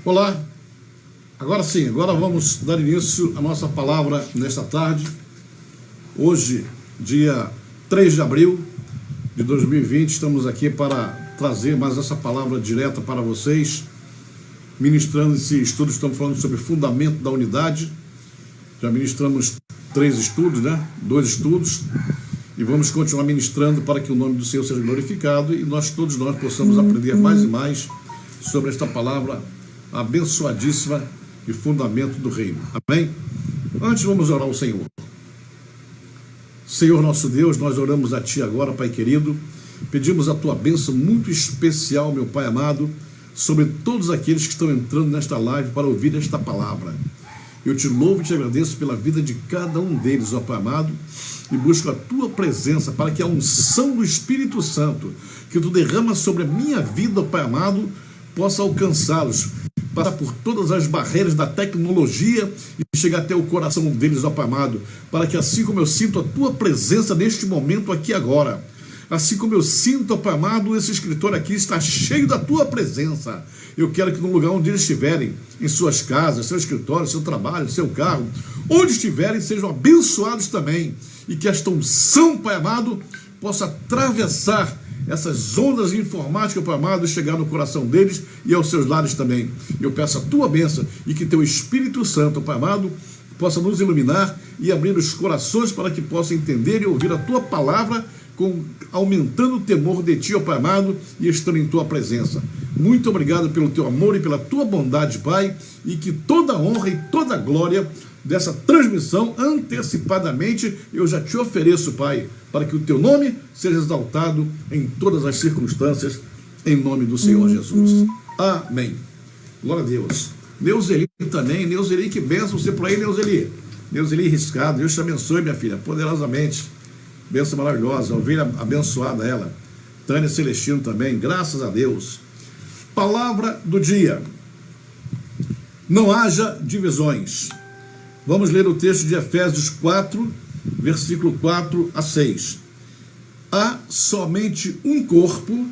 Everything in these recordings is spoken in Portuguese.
Olá, agora sim, agora vamos dar início à nossa palavra nesta tarde. Hoje, dia 3 de abril de 2020, estamos aqui para trazer mais essa palavra direta para vocês, ministrando esse estudo. Estamos falando sobre fundamento da unidade. Já ministramos 3 estudos, 2 estudos, e vamos continuar ministrando para que o nome do Senhor seja glorificado e todos nós possamos aprender mais e mais sobre esta palavra abençoadíssima e fundamento do reino. Amém? Antes vamos orar ao Senhor. Senhor nosso Deus, nós oramos a Ti agora, Pai querido, pedimos a Tua bênção muito especial, meu Pai amado, sobre todos aqueles que estão entrando nesta live para ouvir esta palavra. Eu te louvo e te agradeço pela vida de cada um deles, ó Pai amado, e busco a Tua presença para que a unção do Espírito Santo que Tu derramas sobre a minha vida, ó Pai amado, possa alcançá-los, passar por todas as barreiras da tecnologia e chegar até o coração deles, ó Pai amado, para que assim como eu sinto a Tua presença neste momento aqui agora, assim como eu sinto, ó Pai amado, esse escritor aqui está cheio da Tua presença. Eu quero que no lugar onde eles estiverem, em suas casas, seu escritório, seu trabalho, seu carro, onde estiverem, sejam abençoados também, e que esta unção, Pai amado, possa atravessar essas ondas informáticas, Pai amado, e chegar no coração deles e aos seus lares também. Eu peço a Tua bênção e que Teu Espírito Santo, Pai amado, possa nos iluminar e abrir os corações para que possam entender e ouvir a Tua palavra, aumentando o temor de Ti, ó Pai amado, e estando em Tua presença. Muito obrigado pelo Teu amor e pela Tua bondade, Pai, e que toda a honra e toda a glória dessa transmissão, antecipadamente, eu já Te ofereço, Pai, para que o Teu nome seja exaltado em todas as circunstâncias, em nome do Senhor Jesus. Amém. Glória a Deus. Neuzeli também, Neuzeli, que bênção você por aí, Neuzeli. Neuzeli Riscado, Deus te abençoe, minha filha, poderosamente. Bênção maravilhosa, ovelha abençoada ela. Tânia Celestino também, graças a Deus. Palavra do dia. Não haja divisões. Vamos ler o texto de Efésios 4, versículo 4 a 6. Há somente um corpo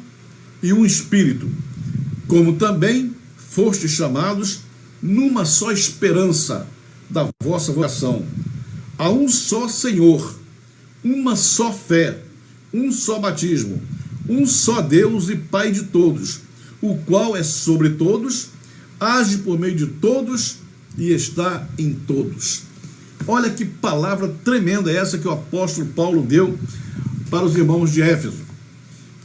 e um espírito, como também fostes chamados numa só esperança da vossa vocação. Há um só Senhor, uma só fé, um só batismo, um só Deus e Pai de todos, o qual é sobre todos, age por meio de todos e está em todos. Olha que palavra tremenda essa que o apóstolo Paulo deu para os irmãos de Éfeso.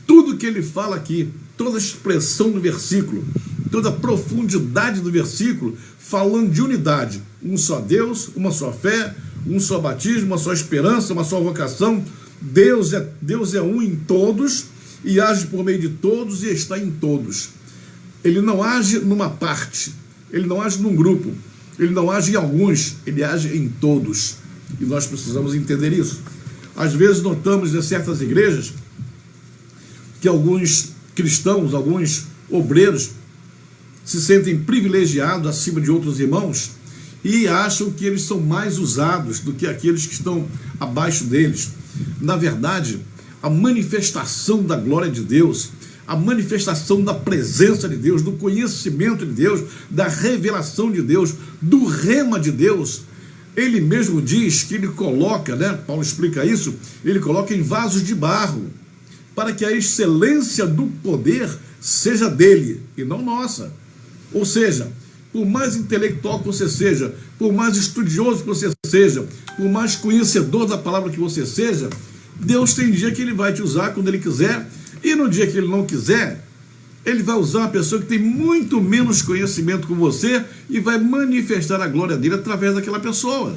Tudo que ele fala aqui, toda a expressão do versículo, toda a profundidade do versículo, falando de unidade, um só Deus, uma só fé, um só batismo, uma só esperança, uma só vocação. Deus é um em todos e age por meio de todos e está em todos. Ele não age numa parte, ele não age num grupo, ele não age em alguns, ele age em todos. E nós precisamos entender isso. Às vezes notamos em certas igrejas que alguns cristãos, alguns obreiros se sentem privilegiados acima de outros irmãos e acham que eles são mais usados do que aqueles que estão abaixo deles. Na verdade, a manifestação da glória de Deus, a manifestação da presença de Deus, do conhecimento de Deus, da revelação de Deus, do rema de Deus, ele mesmo diz que ele coloca, Paulo explica isso, ele coloca em vasos de barro, para que a excelência do poder seja dele e não nossa. Ou seja, por mais intelectual que você seja, por mais estudioso que você seja, por mais conhecedor da palavra que você seja, Deus tem dia que ele vai te usar quando ele quiser, e no dia que ele não quiser, ele vai usar uma pessoa que tem muito menos conhecimento que você e vai manifestar a glória dele através daquela pessoa.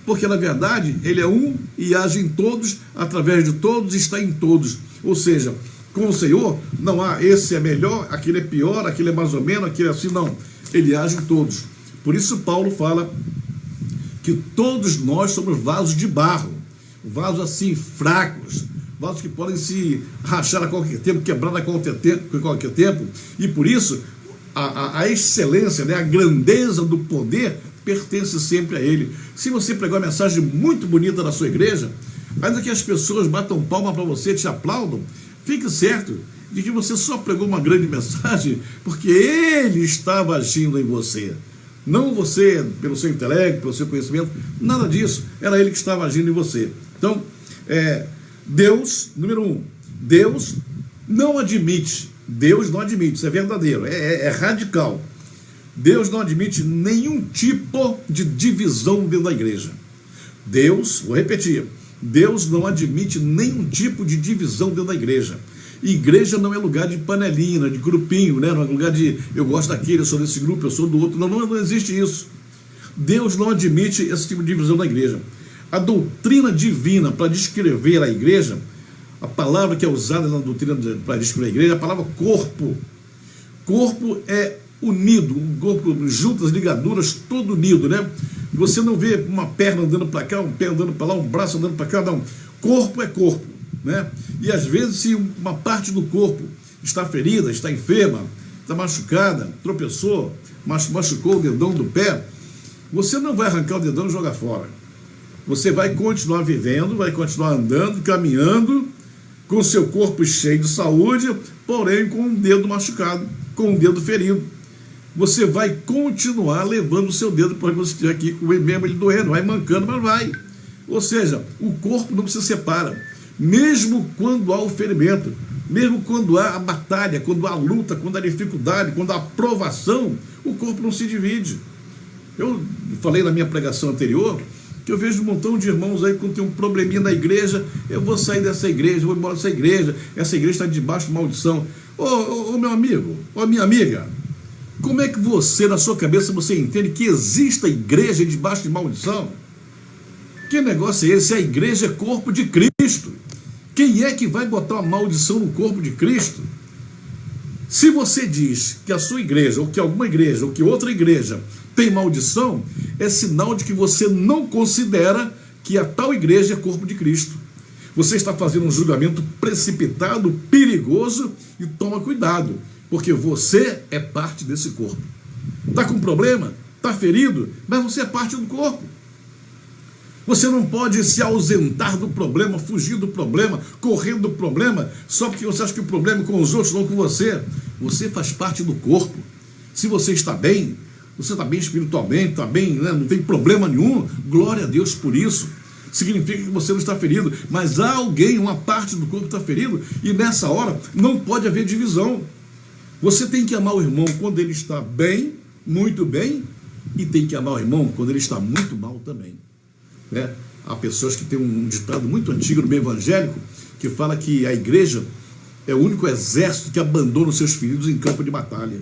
Porque, na verdade, ele é um e age em todos, através de todos e está em todos. Ou seja, com o Senhor, não há esse é melhor, aquele é pior, aquele é mais ou menos, aquele é assim, não. Ele age em todos. Por isso Paulo fala que todos nós somos vasos de barro, vasos assim fracos, vasos que podem se rachar a qualquer tempo, quebrar a qualquer tempo, e por isso a excelência, a grandeza do poder pertence sempre a ele. Se você pregar uma mensagem muito bonita na sua igreja, ainda que as pessoas batam palma para você, te aplaudam, fique certo de que você só pregou uma grande mensagem porque ele estava agindo em você. Não você, pelo seu intelecto, pelo seu conhecimento, nada disso. Era ele que estava agindo em você. Então, Deus, número 1, Deus não admite, isso é verdadeiro, é radical. Deus não admite nenhum tipo de divisão dentro da igreja. Deus, vou repetir, Deus não admite nenhum tipo de divisão dentro da igreja. Igreja não é lugar de panelinha, de grupinho, né? Não é lugar de eu gosto daquele, eu sou desse grupo, eu sou do outro. Não existe isso. Deus não admite esse tipo de divisão na igreja. A doutrina divina para descrever a igreja, a palavra que é usada na doutrina para descrever a igreja, é a palavra corpo. Corpo é unido, um corpo, juntas, ligaduras, todo unido, né? Você não vê uma perna andando para cá, um pé andando para lá, um braço andando para cá, não. Corpo é corpo, né? E às vezes, se uma parte do corpo está ferida, está enferma, está machucada, tropeçou, machucou o dedão do pé, você não vai arrancar o dedão e jogar fora. Você vai continuar vivendo, vai continuar andando, caminhando, com o seu corpo cheio de saúde, porém com um dedo machucado, com um dedo ferido. Você vai continuar levando o seu dedo para você estiver aqui com ele mesmo, ele doendo, vai mancando, mas vai. Ou seja, o corpo não se separa. Mesmo quando há o ferimento, mesmo quando há a batalha, quando há a luta, quando há a dificuldade, quando há a provação, o corpo não se divide. Eu falei na minha pregação anterior que eu vejo um montão de irmãos aí quando tem um probleminha na igreja, eu vou sair dessa igreja, eu vou embora dessa igreja, essa igreja está debaixo de maldição. Ô meu amigo, ô minha amiga, como é que você, na sua cabeça, você entende que existe a igreja debaixo de maldição? Que negócio é esse? A igreja é corpo de Cristo. Quem é que vai botar uma maldição no corpo de Cristo? Se você diz que a sua igreja, ou que alguma igreja, ou que outra igreja tem maldição, é sinal de que você não considera que a tal igreja é corpo de Cristo. Você está fazendo um julgamento precipitado, perigoso, e toma cuidado, porque você é parte desse corpo. Está com problema? Está ferido? Mas você é parte do corpo. Você não pode se ausentar do problema, fugir do problema, correr do problema, só porque você acha que o problema é com os outros, não com você. Você faz parte do corpo. Se você está bem, você está bem espiritualmente, está bem, né? Não tem problema nenhum, glória a Deus por isso. Significa que você não está ferido, mas há alguém, uma parte do corpo está ferido, e nessa hora não pode haver divisão. Você tem que amar o irmão quando ele está bem, muito bem, e tem que amar o irmão quando ele está muito mal também. Né? Há pessoas que têm um ditado muito antigo no meio evangélico que fala que a igreja é o único exército que abandona os seus feridos em campo de batalha.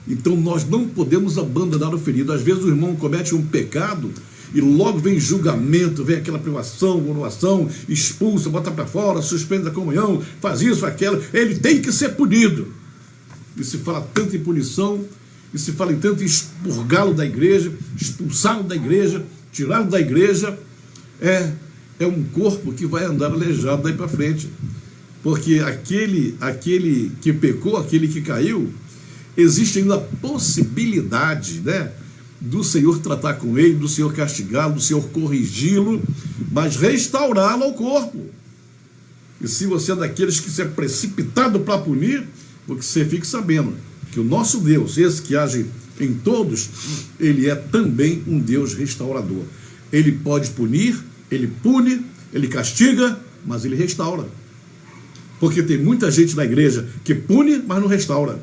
Então nós não podemos abandonar o ferido. Às vezes o irmão comete um pecado e logo vem julgamento, vem aquela privação, anulação, expulsa, bota para fora, suspende a comunhão, faz isso, aquela. Ele tem que ser punido. E se fala tanto em punição, e se fala em tanto em expurgá-lo da igreja, expulsá-lo da igreja, tirá-lo da igreja, é um corpo que vai andar aleijado daí para frente. Porque aquele que pecou, aquele que caiu, existe ainda a possibilidade, né, do Senhor tratar com ele, do Senhor castigá-lo, do Senhor corrigi-lo, mas restaurá-lo ao corpo. E se você é daqueles que se é precipitado para punir, você fique sabendo que o nosso Deus, esse que age em todos, ele é também um Deus restaurador. Ele pode punir, ele pune, ele castiga, mas ele restaura. Porque tem muita gente na igreja que pune, mas não restaura.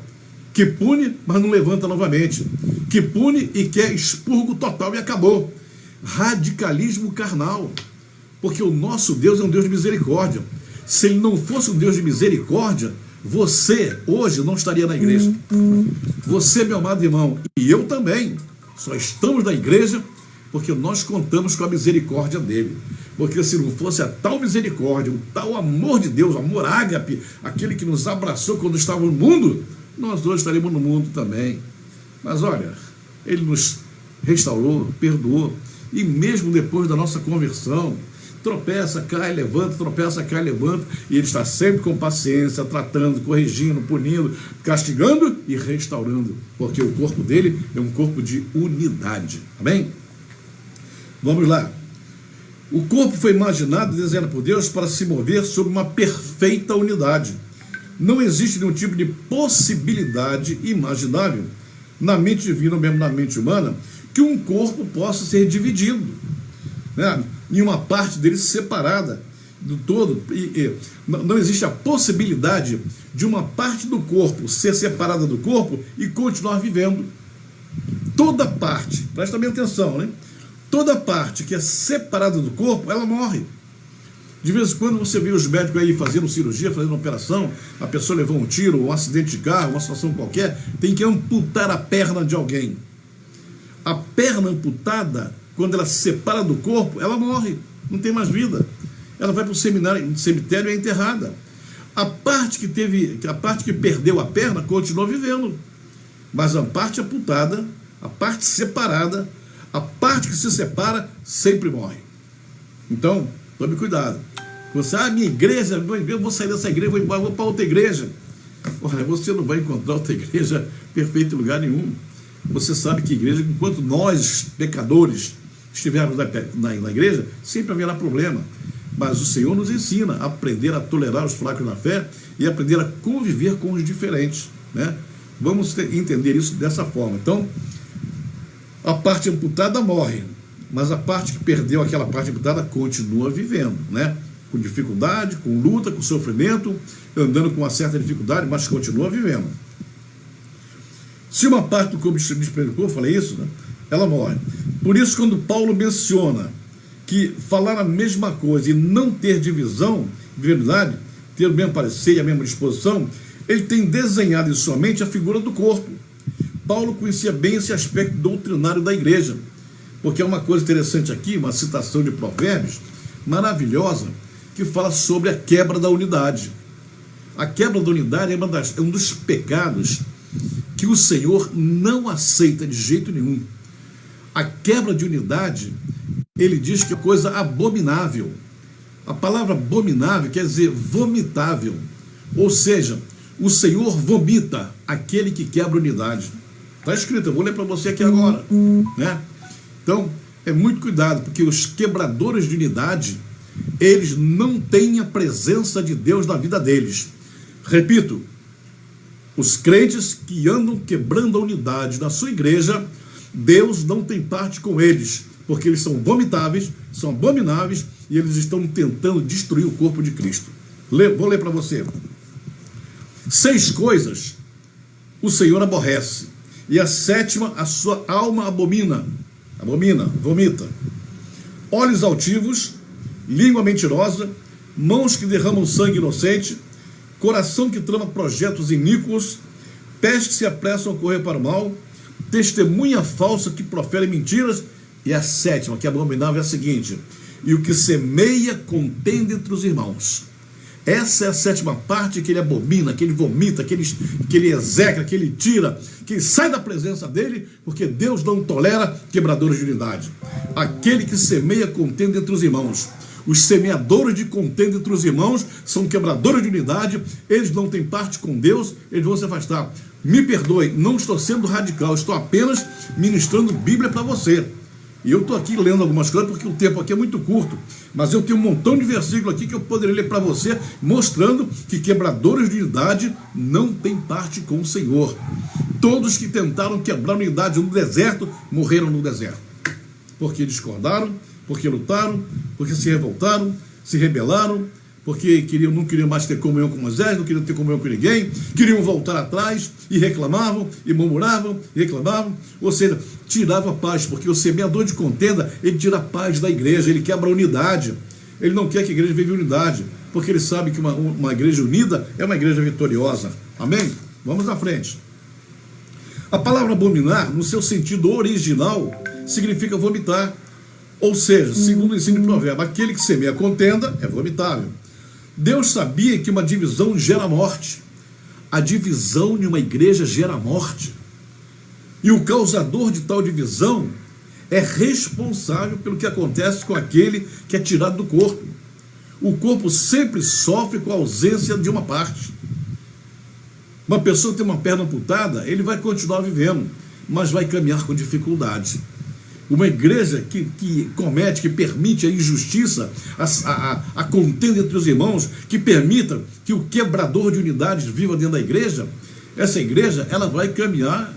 Que pune, mas não levanta novamente. Que pune e quer expurgo total e acabou. Radicalismo carnal. Porque o nosso Deus é um Deus de misericórdia. Se ele não fosse um Deus de misericórdia, você hoje não estaria na igreja. Você, meu amado irmão, e eu também, só estamos na igreja porque nós contamos com a misericórdia dele. Porque se não fosse a tal misericórdia, o tal amor de Deus, o amor ágape, aquele que nos abraçou quando estávamos no mundo, nós dois estaremos no mundo também. Mas olha, ele nos restaurou, perdoou, e mesmo depois da nossa conversão, tropeça, cai, levanta, tropeça, cai, levanta, e ele está sempre com paciência, tratando, corrigindo, punindo, castigando e restaurando, porque o corpo dele é um corpo de unidade. Amém? Vamos lá. O corpo foi imaginado e desenhado por Deus para se mover sob uma perfeita unidade. não existe nenhum tipo de possibilidade imaginável na mente divina ou mesmo na mente humana que um corpo possa ser dividido, né, em uma parte dele separada do todo. Não existe a possibilidade de uma parte do corpo ser separada do corpo e continuar vivendo. Toda parte, presta bem atenção, né? Toda parte que é separada do corpo, ela morre. De vez em quando você vê os médicos aí fazendo cirurgia, fazendo operação, a pessoa levou um tiro, um acidente de carro, uma situação qualquer, tem que amputar a perna de alguém. A perna amputada, quando ela se separa do corpo, ela morre, não tem mais vida. Ela vai para o cemitério e é enterrada. A parte que perdeu a perna continua vivendo, mas a parte amputada, a parte separada, a parte que se separa sempre morre. Então, tome cuidado. Você, minha igreja, eu vou sair dessa igreja, vou para outra igreja. Olha, você não vai encontrar outra igreja perfeita em lugar nenhum. Você sabe que igreja, enquanto nós, pecadores, estivermos na igreja, sempre haverá problema. Mas o Senhor nos ensina a aprender a tolerar os fracos na fé e aprender a conviver com os diferentes, né? Vamos entender isso dessa forma. Então, a parte amputada morre, mas a parte que perdeu aquela parte amputada continua vivendo, né? Com dificuldade, com luta, com sofrimento, andando com uma certa dificuldade, mas continua vivendo. Se uma parte do corpo se desprendeu, eu falei isso, né? Ela morre. Por isso, quando Paulo menciona que falar a mesma coisa e não ter divisão, de verdade, ter o mesmo parecer e a mesma disposição, ele tem desenhado em sua mente a figura do corpo. Paulo conhecia bem esse aspecto doutrinário da igreja, porque é uma coisa interessante aqui, uma citação de Provérbios maravilhosa, que fala sobre a quebra da unidade. A quebra da unidade é um dos pecados que o Senhor não aceita de jeito nenhum. A quebra de unidade, ele diz que é coisa abominável. A palavra abominável quer dizer vomitável. Ou seja, o Senhor vomita aquele que quebra unidade. Está escrito, eu vou ler para você aqui agora, né? Então, é muito cuidado, porque os quebradores de unidade, eles não têm a presença de Deus na vida deles. Repito, os crentes que andam quebrando a unidade na sua igreja, Deus não tem parte com eles, porque eles são vomitáveis, são abomináveis, e eles estão tentando destruir o corpo de Cristo. Vou ler para você. 6 coisas o Senhor aborrece, e a 7ª a sua alma abomina, vomita: olhos altivos, língua mentirosa, mãos que derramam sangue inocente, coração que trama projetos iníquos, pés que se apressam a correr para o mal, testemunha falsa que profere mentiras, e a 7ª, que é abominável, é a seguinte: e o que semeia contenda entre os irmãos. Essa é a 7ª parte que ele abomina, que ele vomita, que ele execra, que ele tira, que ele sai da presença dele, porque Deus não tolera quebradores de unidade. Aquele que semeia contenda entre os irmãos. Os semeadores de contenda entre os irmãos são quebradores de unidade, eles não têm parte com Deus, eles vão se afastar. Me perdoe, não estou sendo radical, estou apenas ministrando Bíblia para você. E eu estou aqui lendo algumas coisas porque o tempo aqui é muito curto, mas eu tenho um montão de versículos aqui que eu poderia ler para você, mostrando que quebradores de unidade não têm parte com o Senhor. Todos que tentaram quebrar a unidade no deserto, morreram no deserto, porque discordaram, porque lutaram, porque se revoltaram, se rebelaram, porque não queriam mais ter comunhão com Moisés, não queriam ter comunhão com ninguém, queriam voltar atrás e reclamavam, e murmuravam, e reclamavam, ou seja, tirava a paz, porque o semeador de contenda, ele tira a paz da igreja, ele quebra a unidade, ele não quer que a igreja viva unidade, porque ele sabe que uma igreja unida é uma igreja vitoriosa. Amém? Vamos à frente. A palavra abominar, no seu sentido original, significa vomitar, ou seja, segundo o ensino de Provérbio, aquele que semeia contenda é vomitável. Deus sabia que uma divisão gera morte. A divisão de uma igreja gera morte. E o causador de tal divisão é responsável pelo que acontece com aquele que é tirado do corpo. O corpo sempre sofre com a ausência de uma parte. Uma pessoa que tem uma perna amputada, ele vai continuar vivendo, mas vai caminhar com dificuldade. Uma igreja que comete, que permite a injustiça, a contenda entre os irmãos, que permita que o quebrador de unidades viva dentro da igreja, essa igreja, ela vai caminhar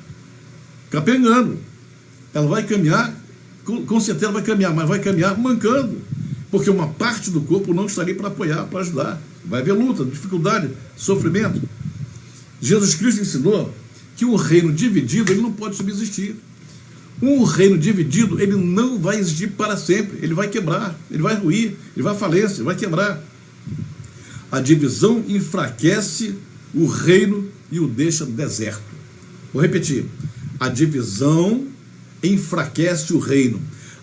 capengando. Ela vai caminhar, com certeza vai caminhar, mas vai caminhar mancando. Porque uma parte do corpo não está ali para apoiar, para ajudar. Vai haver luta, dificuldade, sofrimento. Jesus Cristo ensinou que um reino dividido, ele não pode subsistir. Um reino dividido, ele não vai existir para sempre. Ele vai quebrar, ele vai ruir, ele vai falência, ele vai quebrar. A divisão enfraquece o reino e o deixa deserto. Vou repetir. A divisão enfraquece o reino.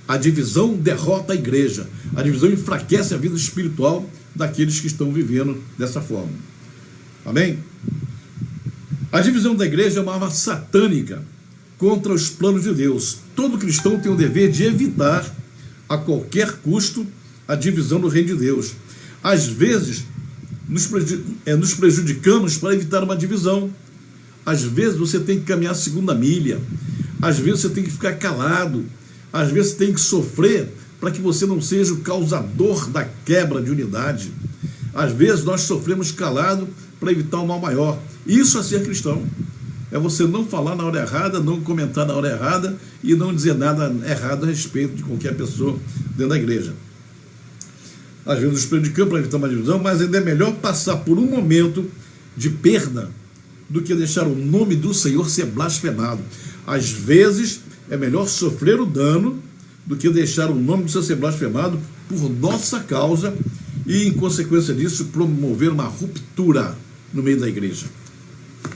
A divisão derrota a igreja. A divisão enfraquece a vida espiritual daqueles que estão vivendo dessa forma. Amém? A divisão da igreja é uma arma satânica contra os planos de Deus. Todo cristão tem o dever de evitar a qualquer custo a divisão do reino de Deus. Às vezes, nos prejudicamos para evitar uma divisão. Às vezes você tem que caminhar a segunda milha. Às vezes você tem que ficar calado. Às vezes você tem que sofrer para que você não seja o causador da quebra de unidade. Às vezes nós sofremos calado para evitar um mal maior. Isso é ser cristão. É você não falar na hora errada, não comentar na hora errada e não dizer nada errado a respeito de qualquer pessoa dentro da igreja. Às vezes nos predicamos para evitar uma divisão, mas ainda é melhor passar por um momento de perda do que deixar o nome do Senhor ser blasfemado. Às vezes é melhor sofrer o dano do que deixar o nome do Senhor ser blasfemado por nossa causa e, em consequência disso, promover uma ruptura no meio da igreja.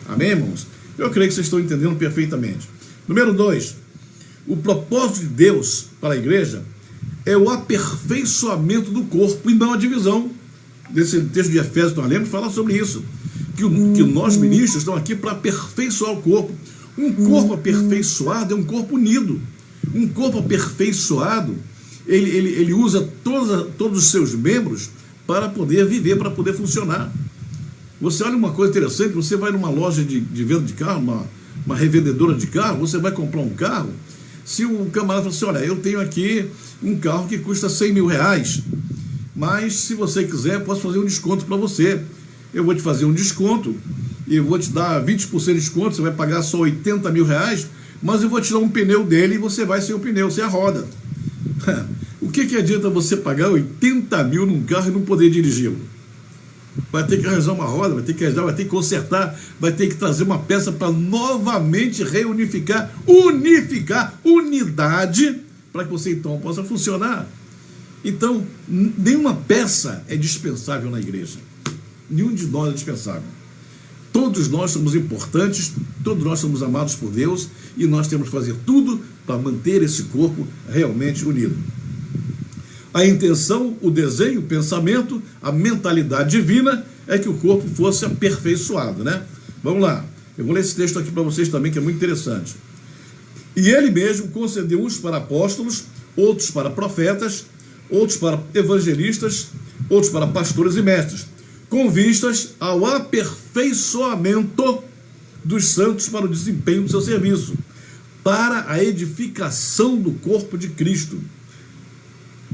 Amém, irmãos? Eu creio que vocês estão entendendo perfeitamente. Número 2, o propósito de Deus para a igreja é o aperfeiçoamento do corpo e não a divisão. Nesse texto de Efésios, nós lemos, fala sobre isso. Que nós ministros estão aqui para aperfeiçoar o corpo. Um corpo aperfeiçoado é um corpo unido. Um corpo aperfeiçoado, ele usa todos os seus membros para poder viver, para poder funcionar. Você olha uma coisa interessante, você vai numa loja de venda de carro, uma revendedora de carro, você vai comprar um carro, se o camarada fala assim, olha, eu tenho aqui um carro que custa 100 mil reais, mas se você quiser, eu posso fazer um desconto para você. Eu vou te fazer um desconto, e eu vou te dar 20% de desconto, você vai pagar só 80 mil reais, mas eu vou tirar um pneu dele e você vai sem o pneu, sem a roda. O que adianta você pagar 80 mil num carro e não poder dirigi-lo? Vai ter que arranjar uma roda, vai ter que consertar, vai ter que trazer uma peça para novamente unificar unidade, para que você então possa funcionar. Então, nenhuma peça é dispensável na igreja. Nenhum de nós é dispensável. Todos nós somos importantes, todos nós somos amados por Deus e nós temos que fazer tudo para manter esse corpo realmente unido. A intenção, o desenho, o pensamento, a mentalidade divina é que o corpo fosse aperfeiçoado, né? Vamos lá, eu vou ler esse texto aqui para vocês também, que é muito interessante. E ele mesmo concedeu uns para apóstolos, outros para profetas, outros para evangelistas, outros para pastores e mestres, com vistas ao aperfeiçoamento dos santos para o desempenho do seu serviço, para a edificação do corpo de Cristo,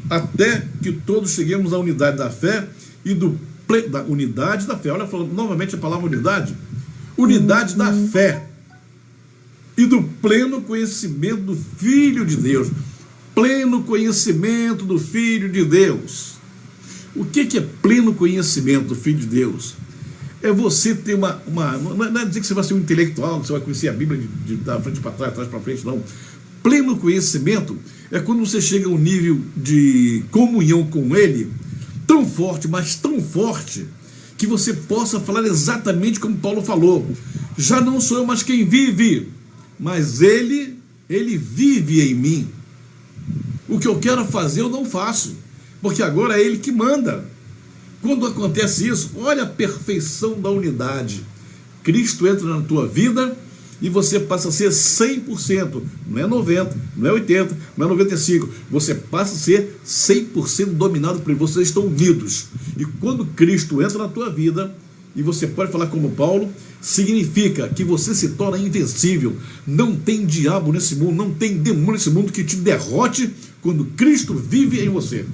até que todos cheguemos à unidade da fé e da unidade da fé. Olha, falando novamente a palavra unidade da fé e do pleno conhecimento do Filho de Deus. Pleno conhecimento do Filho de Deus. O que é pleno conhecimento do Filho de Deus? É você ter não é dizer que você vai ser um intelectual, que você vai conhecer a Bíblia da frente para trás, atrás para frente, não. Pleno conhecimento é quando você chega a um nível de comunhão com Ele tão forte, mas tão forte, que você possa falar exatamente como Paulo falou. Já não sou eu mais quem vive, mas Ele vive em mim. O que eu quero fazer eu não faço, porque agora é Ele que manda. Quando acontece isso, olha a perfeição da unidade. Cristo entra na tua vida e você passa a ser 100%, não é 90%, não é 80%, não é 95%, você passa a ser 100% dominado por Ele, vocês estão unidos. E quando Cristo entra na tua vida, e você pode falar como Paulo, significa que você se torna invencível. Não tem diabo nesse mundo, não tem demônio nesse mundo que te derrote quando Cristo vive em você.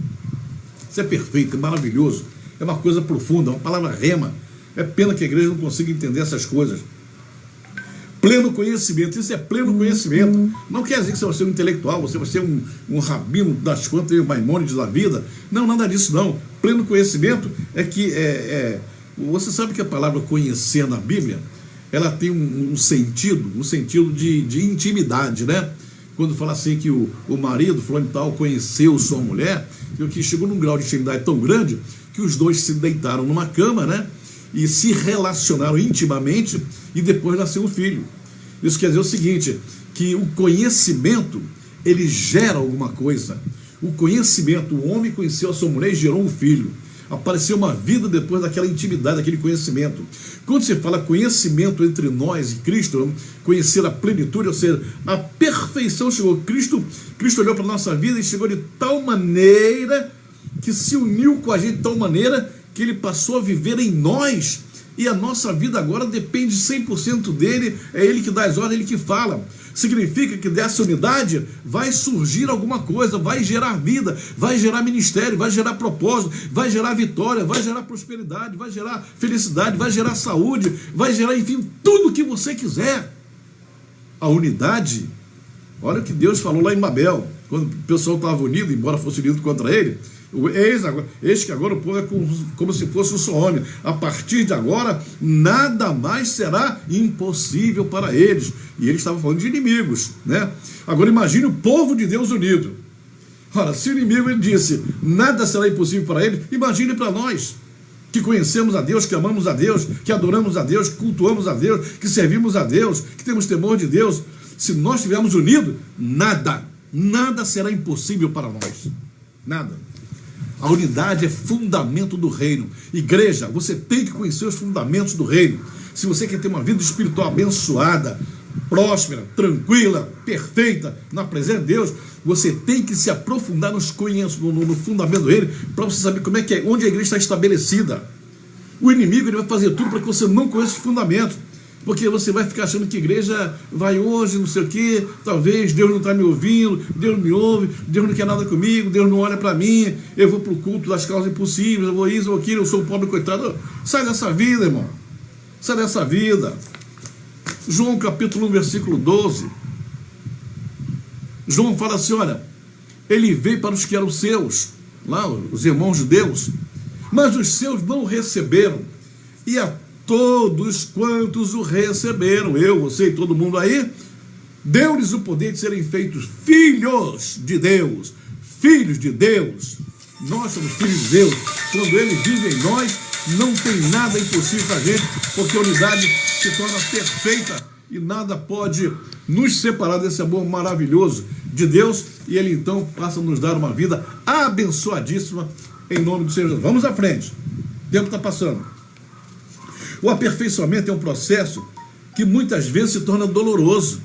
Isso é perfeito, é maravilhoso, é uma coisa profunda, é uma palavra rema. É pena que a igreja não consiga entender essas coisas. Pleno conhecimento, isso é pleno conhecimento. Não quer dizer que você vai ser um intelectual, você vai ser um rabino das contas, um Maimônides da vida. Não, nada disso não. Pleno conhecimento é que você sabe que a palavra conhecer na Bíblia, ela tem um sentido de intimidade, né? Quando fala assim que o marido, fulano e tal, conheceu sua mulher, que chegou num grau de intimidade tão grande que os dois se deitaram numa cama, né? E se relacionaram intimamente e depois nasceu um filho. Isso quer dizer o seguinte, que o conhecimento, ele gera alguma coisa. O conhecimento, o homem conheceu a sua mulher e gerou um filho. Apareceu uma vida depois daquela intimidade, daquele conhecimento. Quando se fala conhecimento entre nós e Cristo, conhecer a plenitude, ou seja, a perfeição chegou. Cristo olhou para a nossa vida e chegou de tal maneira que se uniu com a gente de tal maneira que ele passou a viver em nós, e a nossa vida agora depende 100% dele, é ele que dá as ordens, ele que fala. Significa que dessa unidade vai surgir alguma coisa, vai gerar vida, vai gerar ministério, vai gerar propósito, vai gerar vitória, vai gerar prosperidade, vai gerar felicidade, vai gerar saúde, vai gerar, enfim, tudo o que você quiser. A unidade, olha o que Deus falou lá em Babel, quando o pessoal estava unido, embora fosse unido contra ele. Eis que agora o povo é como se fosse um só homem. A partir de agora, nada mais será impossível para eles. E eles estavam falando de inimigos, né? Agora imagine o povo de Deus unido. Ora, se o inimigo, ele disse, nada será impossível para ele, imagine para nós, que conhecemos a Deus, que amamos a Deus, que adoramos a Deus, que cultuamos a Deus, que servimos a Deus, que temos temor de Deus. Se nós estivermos unidos, nada será impossível para nós. Nada. A unidade é fundamento do reino. Igreja, você tem que conhecer os fundamentos do reino. Se você quer ter uma vida espiritual abençoada, próspera, tranquila, perfeita, na presença de Deus, você tem que se aprofundar no fundamento do reino, para você saber como é que é, onde a igreja está estabelecida. O inimigo, ele vai fazer tudo para que você não conheça os fundamentos, porque você vai ficar achando que a igreja vai hoje, não sei o quê, talvez Deus não está me ouvindo, Deus não me ouve, Deus não quer nada comigo, Deus não olha para mim, eu vou para o culto das causas impossíveis, eu vou isso, eu vou aquilo, eu sou um pobre coitado. Sai dessa vida, irmão, sai dessa vida. João capítulo 1, versículo 12, João fala assim, olha, ele veio para os que eram seus, lá os irmãos judeus, mas os seus não o receberam, e a todos quantos o receberam, você e todo mundo aí, deu-lhes o poder de serem feitos filhos de Deus. Filhos de Deus. Nós somos filhos de Deus. Quando ele vive em nós, não tem nada impossível para a gente, porque a unidade se torna perfeita e nada pode nos separar desse amor maravilhoso de Deus, e ele então passa a nos dar uma vida abençoadíssima em nome do Senhor Jesus. Vamos à frente, o tempo está passando. O aperfeiçoamento é um processo que muitas vezes se torna doloroso.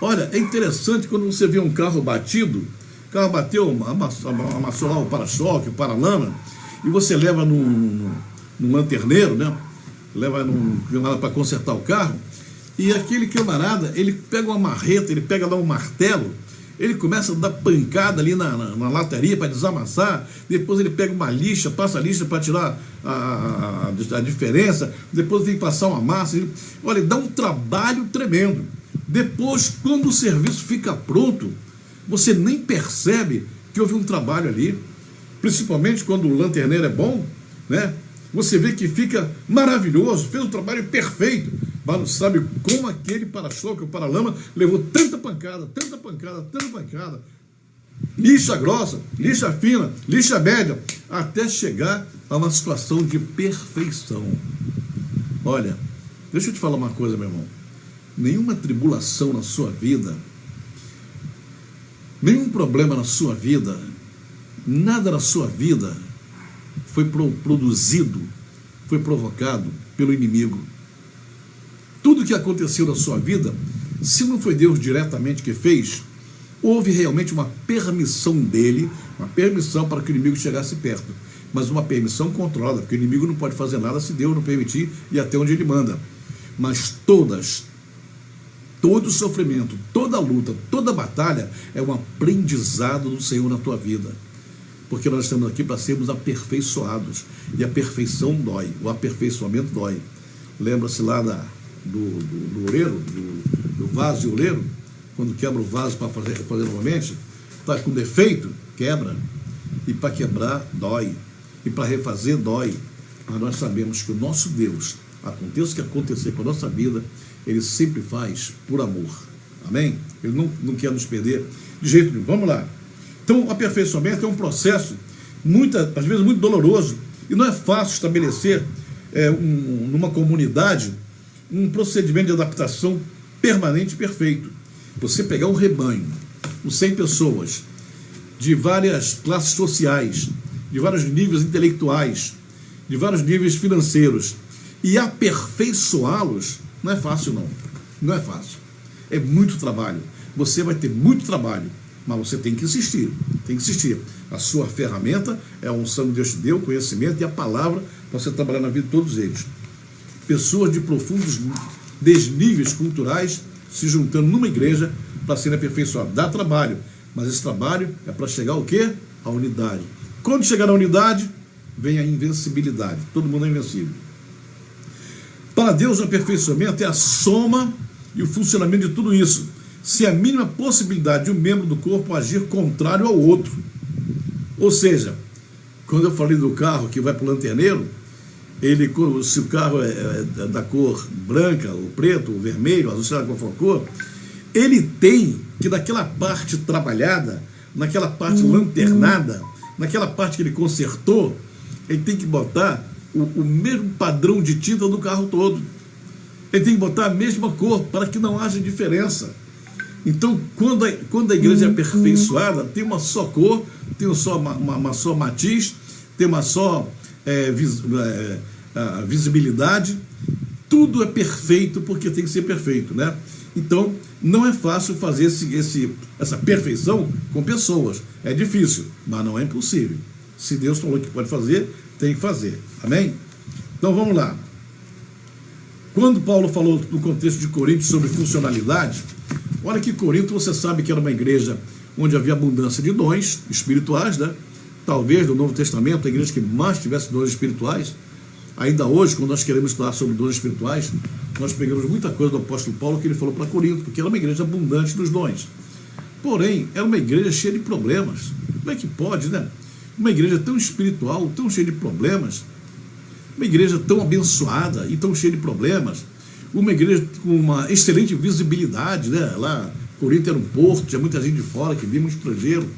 Olha, é interessante quando você vê um carro batido, o carro bateu, amassou lá o para-choque, o para-lama, e você leva num lanterneiro, né? Leva para consertar o carro, e aquele camarada, ele pega uma marreta, ele pega lá um martelo, ele começa a dar pancada ali na lataria para desamassar, depois ele pega uma lixa, passa a lixa para tirar a diferença, depois tem que passar uma massa, olha, dá um trabalho tremendo. Depois, quando o serviço fica pronto, você nem percebe que houve um trabalho ali, principalmente quando o lanterneiro é bom, né? Você vê que fica maravilhoso, fez um trabalho perfeito, mas não sabe como aquele para-choque, o para-lama, levou tanta pancada, lixa grossa, lixa fina, lixa média, até chegar a uma situação de perfeição. Olha, deixa eu te falar uma coisa, meu irmão, nenhuma tribulação na sua vida, nenhum problema na sua vida, nada na sua vida foi produzido, foi provocado pelo inimigo. Tudo que aconteceu na sua vida, se não foi Deus diretamente que fez, houve realmente uma permissão dele, uma permissão para que o inimigo chegasse perto, mas uma permissão controlada, porque o inimigo não pode fazer nada se Deus não permitir e até onde ele manda. mas todo sofrimento, toda luta, toda batalha é um aprendizado do Senhor na tua vida. Porque nós estamos aqui para sermos aperfeiçoados. E a perfeição dói, o aperfeiçoamento dói. Lembra-se lá do oureiro, do vaso de oureiro? Quando quebra o vaso para fazer novamente, está com defeito, quebra. E para quebrar, dói. E para refazer, dói. Mas nós sabemos que o nosso Deus, aconteça o que acontecer com a nossa vida, Ele sempre faz por amor. Amém? Ele não quer nos perder de jeito nenhum. Vamos lá. Então, o aperfeiçoamento é um processo, às vezes, muito doloroso. E não é fácil estabelecer numa comunidade um procedimento de adaptação permanente e perfeito. Você pegar um rebanho, com 100 pessoas, de várias classes sociais, de vários níveis intelectuais, de vários níveis financeiros, e aperfeiçoá-los, não é fácil não. Não é fácil. É muito trabalho. Você vai ter muito trabalho, mas você tem que insistir. Tem que insistir. A sua ferramenta é a unção que Deus te deu, o conhecimento e a palavra para você trabalhar na vida de todos eles. Pessoas de profundos desníveis culturais se juntando numa igreja para serem aperfeiçoadas. Dá trabalho, mas esse trabalho é para chegar ao quê? À unidade. Quando chegar à unidade, vem a invencibilidade. Todo mundo é invencível. Para Deus, o aperfeiçoamento é a soma e o funcionamento de tudo isso. Se a mínima possibilidade de um membro do corpo agir contrário ao outro. Ou seja, quando eu falei do carro que vai para o lanterneiro, se o carro é da cor branca, ou preto, ou vermelho, azul, sei lá qual for a cor, ele tem que, naquela parte trabalhada, naquela parte lanternada, naquela parte que ele consertou, ele tem que botar o mesmo padrão de tinta do carro todo. Ele tem que botar a mesma cor para que não haja diferença. Então, quando a igreja é aperfeiçoada, tem uma só cor, tem uma só matiz, tem uma só visibilidade, tudo é perfeito porque tem que ser perfeito, né? Então, não é fácil fazer essa perfeição com pessoas. É difícil, mas não é impossível. Se Deus falou que pode fazer, tem que fazer. Amém? Então, vamos lá. Quando Paulo falou no contexto de Corinto sobre funcionalidade, olha que Corinto, você sabe que era uma igreja onde havia abundância de dons espirituais, né? Talvez no Novo Testamento a igreja que mais tivesse dons espirituais. Ainda hoje, quando nós queremos estudar sobre dons espirituais, nós pegamos muita coisa do apóstolo Paulo que ele falou para Corinto, porque era uma igreja abundante dos dons. Porém, era uma igreja cheia de problemas. Como é que pode, né? Uma igreja tão espiritual, tão cheia de problemas, uma igreja tão abençoada e tão cheia de problemas, uma igreja com uma excelente visibilidade, né? Lá, Corinto era um porto, tinha muita gente de fora que vinha, um estrangeiro,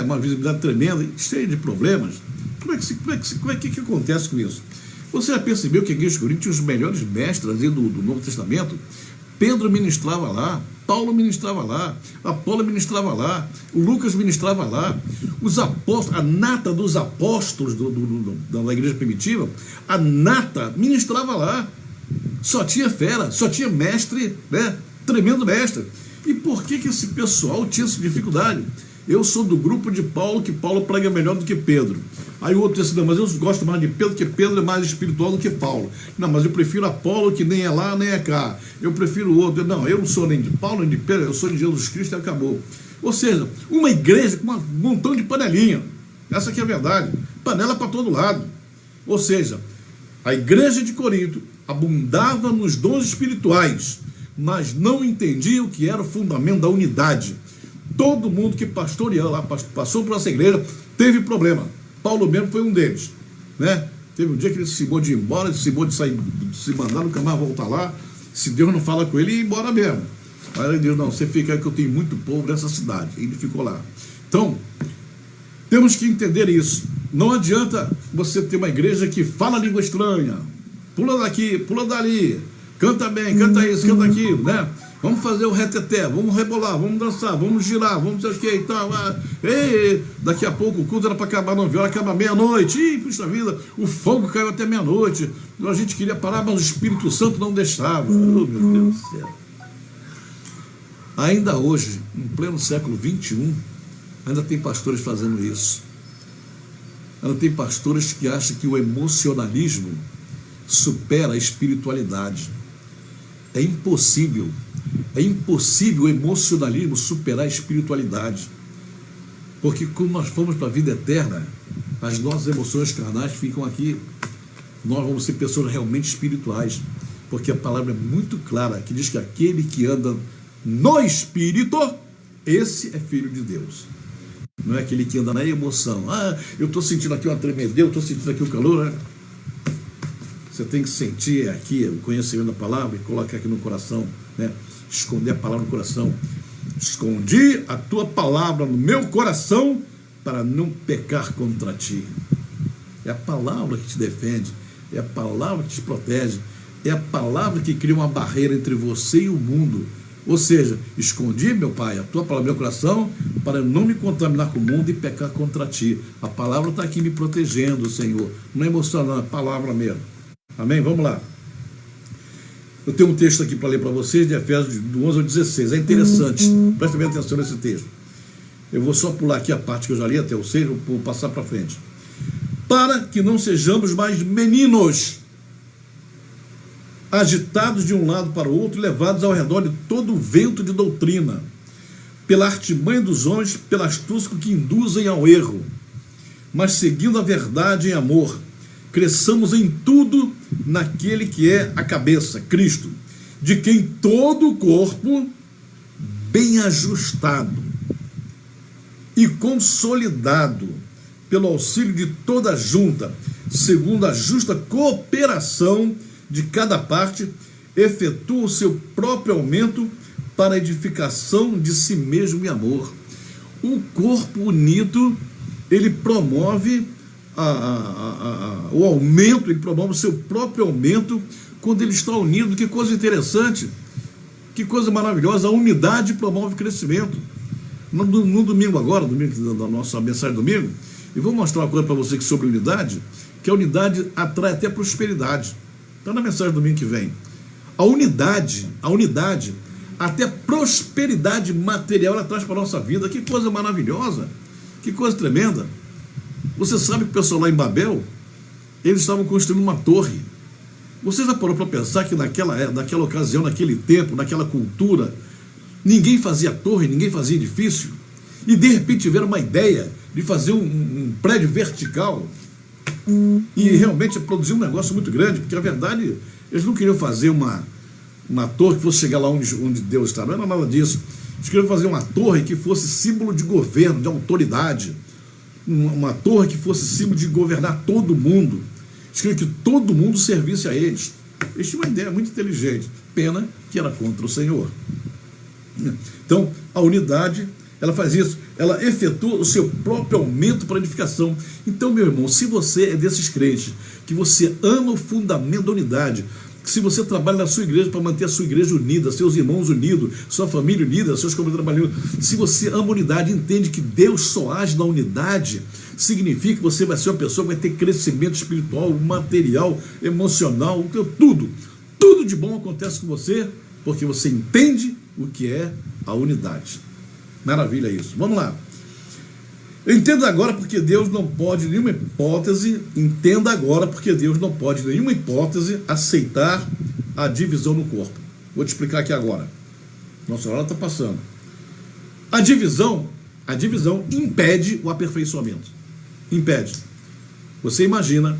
uma visibilidade tremenda, cheia de problemas. O que acontece com isso? Você já percebeu que a igreja de Corinto tinha os melhores mestres do Novo Testamento? Pedro ministrava lá, Paulo ministrava lá, Apolo ministrava lá, Lucas ministrava lá, os apóstolos, a nata dos apóstolos da igreja primitiva, a nata ministrava lá. Só tinha fera, só tinha mestre, né? Tremendo mestre. E por que esse pessoal tinha essa dificuldade? Eu sou do grupo de Paulo, que Paulo prega melhor do que Pedro. Aí o outro disse, não, mas eu gosto mais de Pedro, porque Pedro é mais espiritual do que Paulo. Não, mas eu prefiro Apolo, que nem é lá, nem é cá. Eu prefiro o outro. Não, eu não sou nem de Paulo, nem de Pedro, eu sou de Jesus Cristo e acabou. Ou seja, uma igreja com um montão de panelinha. Essa aqui é a verdade. Panela para todo lado. Ou seja, a igreja de Corinto abundava nos dons espirituais, mas não entendia o que era o fundamento da unidade. Todo mundo que pastoreou lá, passou por essa igreja, teve problema. Paulo mesmo foi um deles, né? Teve um dia que ele se cimou de ir embora, se cimou de sair, de se mandar, nunca mais voltar lá. Se Deus não fala com ele, ia embora mesmo. Aí ele disse, não, você fica aí que eu tenho muito povo nessa cidade. E ele ficou lá. Então, temos que entender isso. Não adianta você ter uma igreja que fala língua estranha, pula daqui, pula dali, canta bem, canta isso, canta aquilo, né? Vamos fazer o reteté, vamos rebolar, vamos dançar, vamos girar, vamos não sei o que e tal. Daqui a pouco o culto era para acabar 9 horas, acaba meia-noite. Ih, puxa vida, o fogo caiu até meia-noite. A gente queria parar, mas o Espírito Santo não deixava. Oh, meu Deus do céu. Ainda hoje, em pleno século XXI, ainda tem pastores fazendo isso. Ainda tem pastores que acham que o emocionalismo supera a espiritualidade. É impossível o emocionalismo superar a espiritualidade. Porque quando nós formos para a vida eterna, as nossas emoções carnais ficam aqui. Nós vamos ser pessoas realmente espirituais. Porque a palavra é muito clara, que diz que aquele que anda no Espírito, esse é filho de Deus. Não é aquele que anda na emoção. Eu estou sentindo aqui uma tremedeira, eu estou sentindo aqui o calor. Né? Você tem que sentir aqui o conhecimento da palavra e colocar aqui no coração, né? Esconder a palavra no coração. Escondi a tua palavra no meu coração para não pecar contra ti. É a palavra que te defende, é a palavra que te protege, é a palavra que cria uma barreira entre você e o mundo. Ou seja, escondi, meu Pai, a tua palavra no meu coração para não me contaminar com o mundo e pecar contra ti. A palavra está aqui me protegendo, Senhor. Não é emoção, não, é palavra mesmo. Amém? Vamos lá. Eu tenho um texto aqui para ler para vocês, de Efésios do 11 ao 16. É interessante, presta bem atenção nesse texto. Eu vou só pular aqui a parte que eu já li até o 6, vou passar para frente. Para que não sejamos mais meninos, agitados de um lado para o outro, levados ao redor de todo o vento de doutrina, pela artimanha dos homens, pela astúcia que induzem ao erro, mas seguindo a verdade em amor, cresçamos em tudo naquele que é a cabeça, Cristo, de quem todo o corpo, bem ajustado e consolidado pelo auxílio de toda a junta, segundo a justa cooperação de cada parte, efetua o seu próprio aumento para a edificação de si mesmo em amor. O corpo unido, ele promove o aumento, ele promove o seu próprio aumento quando ele está unido. Que coisa interessante, que coisa maravilhosa. A unidade promove crescimento. No domingo agora, domingo da nossa mensagem de domingo, e vou mostrar uma coisa para você sobre unidade, que a unidade atrai até prosperidade. Então, na mensagem do domingo que vem, a unidade, até prosperidade material ela traz para a nossa vida. Que coisa maravilhosa, que coisa tremenda. Você sabe que o pessoal lá em Babel, eles estavam construindo uma torre. Você já parou para pensar que naquela ocasião, naquele tempo, naquela cultura, ninguém fazia torre, ninguém fazia edifício, e de repente tiveram uma ideia de fazer um prédio vertical, e realmente produzir um negócio muito grande, porque a verdade, eles não queriam fazer uma torre que fosse chegar lá onde Deus está, não era nada disso. Eles queriam fazer uma torre que fosse símbolo de governo, de autoridade, uma torre que fosse símbolo de governar todo mundo. Eles queriam que todo mundo servisse a eles. Eles tinham uma ideia muito inteligente, pena que era contra o Senhor. Então, a unidade, ela faz isso, ela efetua o seu próprio aumento para edificação. Então, meu irmão, se você é desses crentes, que você ama o fundamento da unidade, que se você trabalha na sua igreja para manter a sua igreja unida, seus irmãos unidos, sua família unida, seus companheiros trabalhando, se você ama a unidade, entende que Deus só age na unidade, significa que você vai ser uma pessoa que vai ter crescimento espiritual, material, emocional, tudo de bom acontece com você, porque você entende o que é a unidade. Maravilha isso. Vamos lá. Entenda agora porque Deus não pode nenhuma hipótese, aceitar a divisão no corpo. Vou te explicar aqui agora. Nossa hora está passando. A divisão impede o aperfeiçoamento. Impede. Você imagina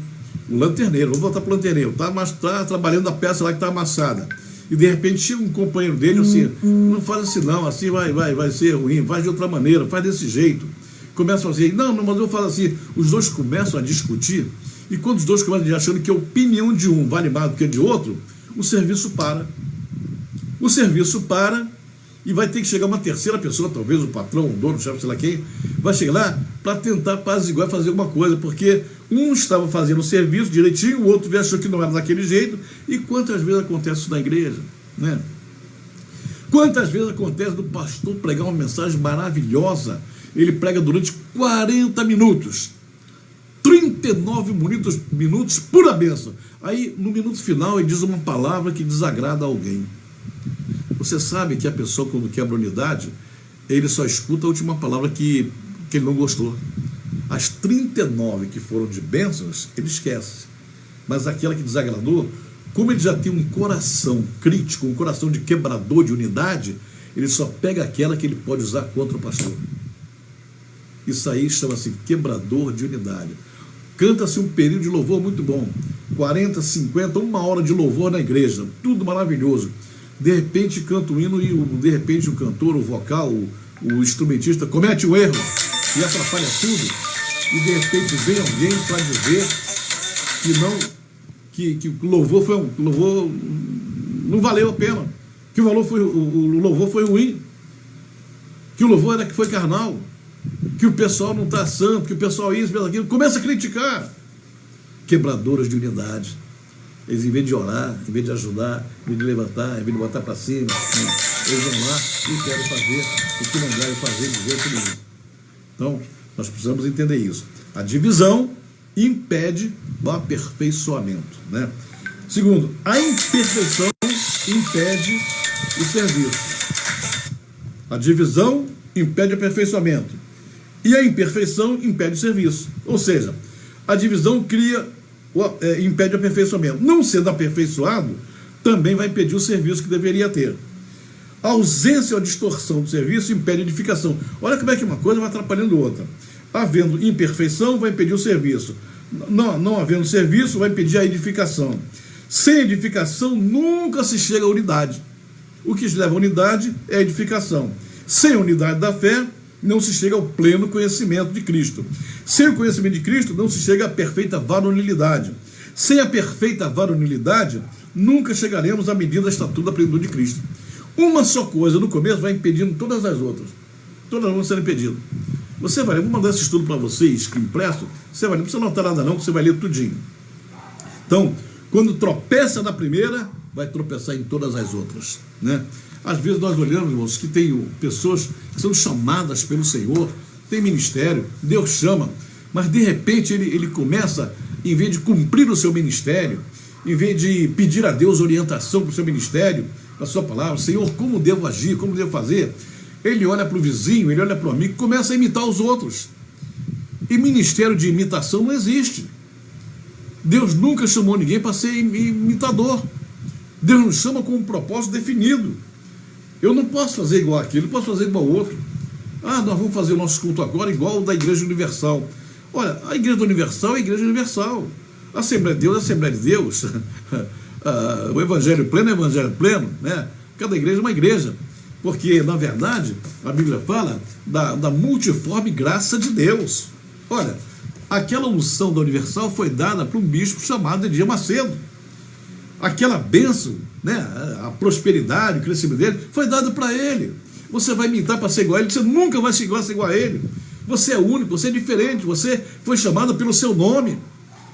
o lanterneiro, vamos voltar para o lanterneiro, está trabalhando a peça lá que está amassada. E de repente chega um companheiro dele assim, não faz assim não, assim vai ser ruim, faz de outra maneira, faz desse jeito. Começam a fazer, não, mas eu falo assim, os dois começam a discutir, e quando os dois começam achando que a opinião de um vale mais do que a de outro, o serviço para. O serviço para, e vai ter que chegar uma terceira pessoa, talvez o patrão, o dono, o chefe, sei lá quem, vai chegar lá para tentar apaziguar e fazer alguma coisa, porque um estava fazendo o serviço direitinho, o outro achou que não era daquele jeito. E quantas vezes acontece isso na igreja, né? Quantas vezes acontece do pastor pregar uma mensagem maravilhosa, ele prega durante 40 minutos, 39 minutos, pura bênção. Aí, no minuto final, ele diz uma palavra que desagrada a alguém. Você sabe que a pessoa, quando quebra a unidade, ele só escuta a última palavra que ele não gostou. As 39 que foram de bênçãos, ele esquece. Mas aquela que desagradou, Como ele já tem um coração crítico, um coração de quebrador de unidade, ele só pega aquela que ele pode usar contra o pastor. Isso aí chama-se quebrador de unidade. Canta-se um período de louvor muito bom, 40, 50, 1 hora de louvor na igreja, tudo maravilhoso. De repente canta o hino e de repente o cantor, o vocal, o instrumentista comete um erro e atrapalha tudo. E de repente vem alguém para dizer que o louvor não valeu a pena, que o louvor foi ruim, que o louvor foi carnal, que o pessoal não está santo, que o pessoal isso, aquilo, começa a criticar. Quebradores de unidade. Eles, em vez de orar, em vez de ajudar, em vez de levantar, em vez de botar para cima, eles vão lá e querem fazer o que não devem fazer de jeito nenhum. Então, nós precisamos entender isso. A divisão impede o aperfeiçoamento, né? Segundo, a imperfeição impede o serviço. A divisão impede o aperfeiçoamento. E a imperfeição impede o serviço. Ou seja, a divisão impede o aperfeiçoamento. Não sendo aperfeiçoado, também vai impedir o serviço que deveria ter. A ausência ou a distorção do serviço impede a edificação. Olha como é que uma coisa vai atrapalhando outra. Havendo imperfeição, vai impedir o serviço. Não havendo serviço, vai impedir a edificação. Sem edificação, nunca se chega à unidade. O que leva à unidade é a edificação. Sem a unidade da fé, não se chega ao pleno conhecimento de Cristo. Sem o conhecimento de Cristo, não se chega à perfeita varonilidade. Sem a perfeita varonilidade, nunca chegaremos à medida da estatura da plenitude de Cristo. Uma só coisa no começo vai impedindo todas as outras. Todas vão ser impedidas. Você vai ler, vou mandar esse estudo para vocês, que impresso, você vai ler, não precisa anotar nada não, que você vai ler tudinho. Então, quando tropeça na primeira, vai tropeçar em todas as outras, né? Às vezes nós olhamos, irmãos, que tem pessoas que são chamadas pelo Senhor, tem ministério, Deus chama, mas de repente ele começa, em vez de cumprir o seu ministério, em vez de pedir a Deus orientação para o seu ministério, para a sua palavra, Senhor, como devo agir, como devo fazer, ele olha para o vizinho, ele olha para o amigo, começa a imitar os outros. E ministério de imitação não existe. Deus nunca chamou ninguém para ser imitador. Deus nos chama com um propósito definido. Eu não posso fazer igual aquele, não posso fazer igual ao outro. Nós vamos fazer o nosso culto agora igual ao da Igreja Universal. Olha, a Igreja Universal é a Igreja Universal. A Assembleia de Deus é a Assembleia de Deus. O Evangelho pleno é o Evangelho pleno, né? Cada igreja é uma igreja. Porque, na verdade, a Bíblia fala da multiforme graça de Deus. Olha, aquela unção da Universal foi dada para um bispo chamado Edir Macedo. Aquela bênção, né, a prosperidade, o crescimento dele, foi dado para ele. Você vai imitar para ser igual a ele, você nunca vai chegar a ser igual a ele. Você é único, você é diferente, você foi chamado pelo seu nome.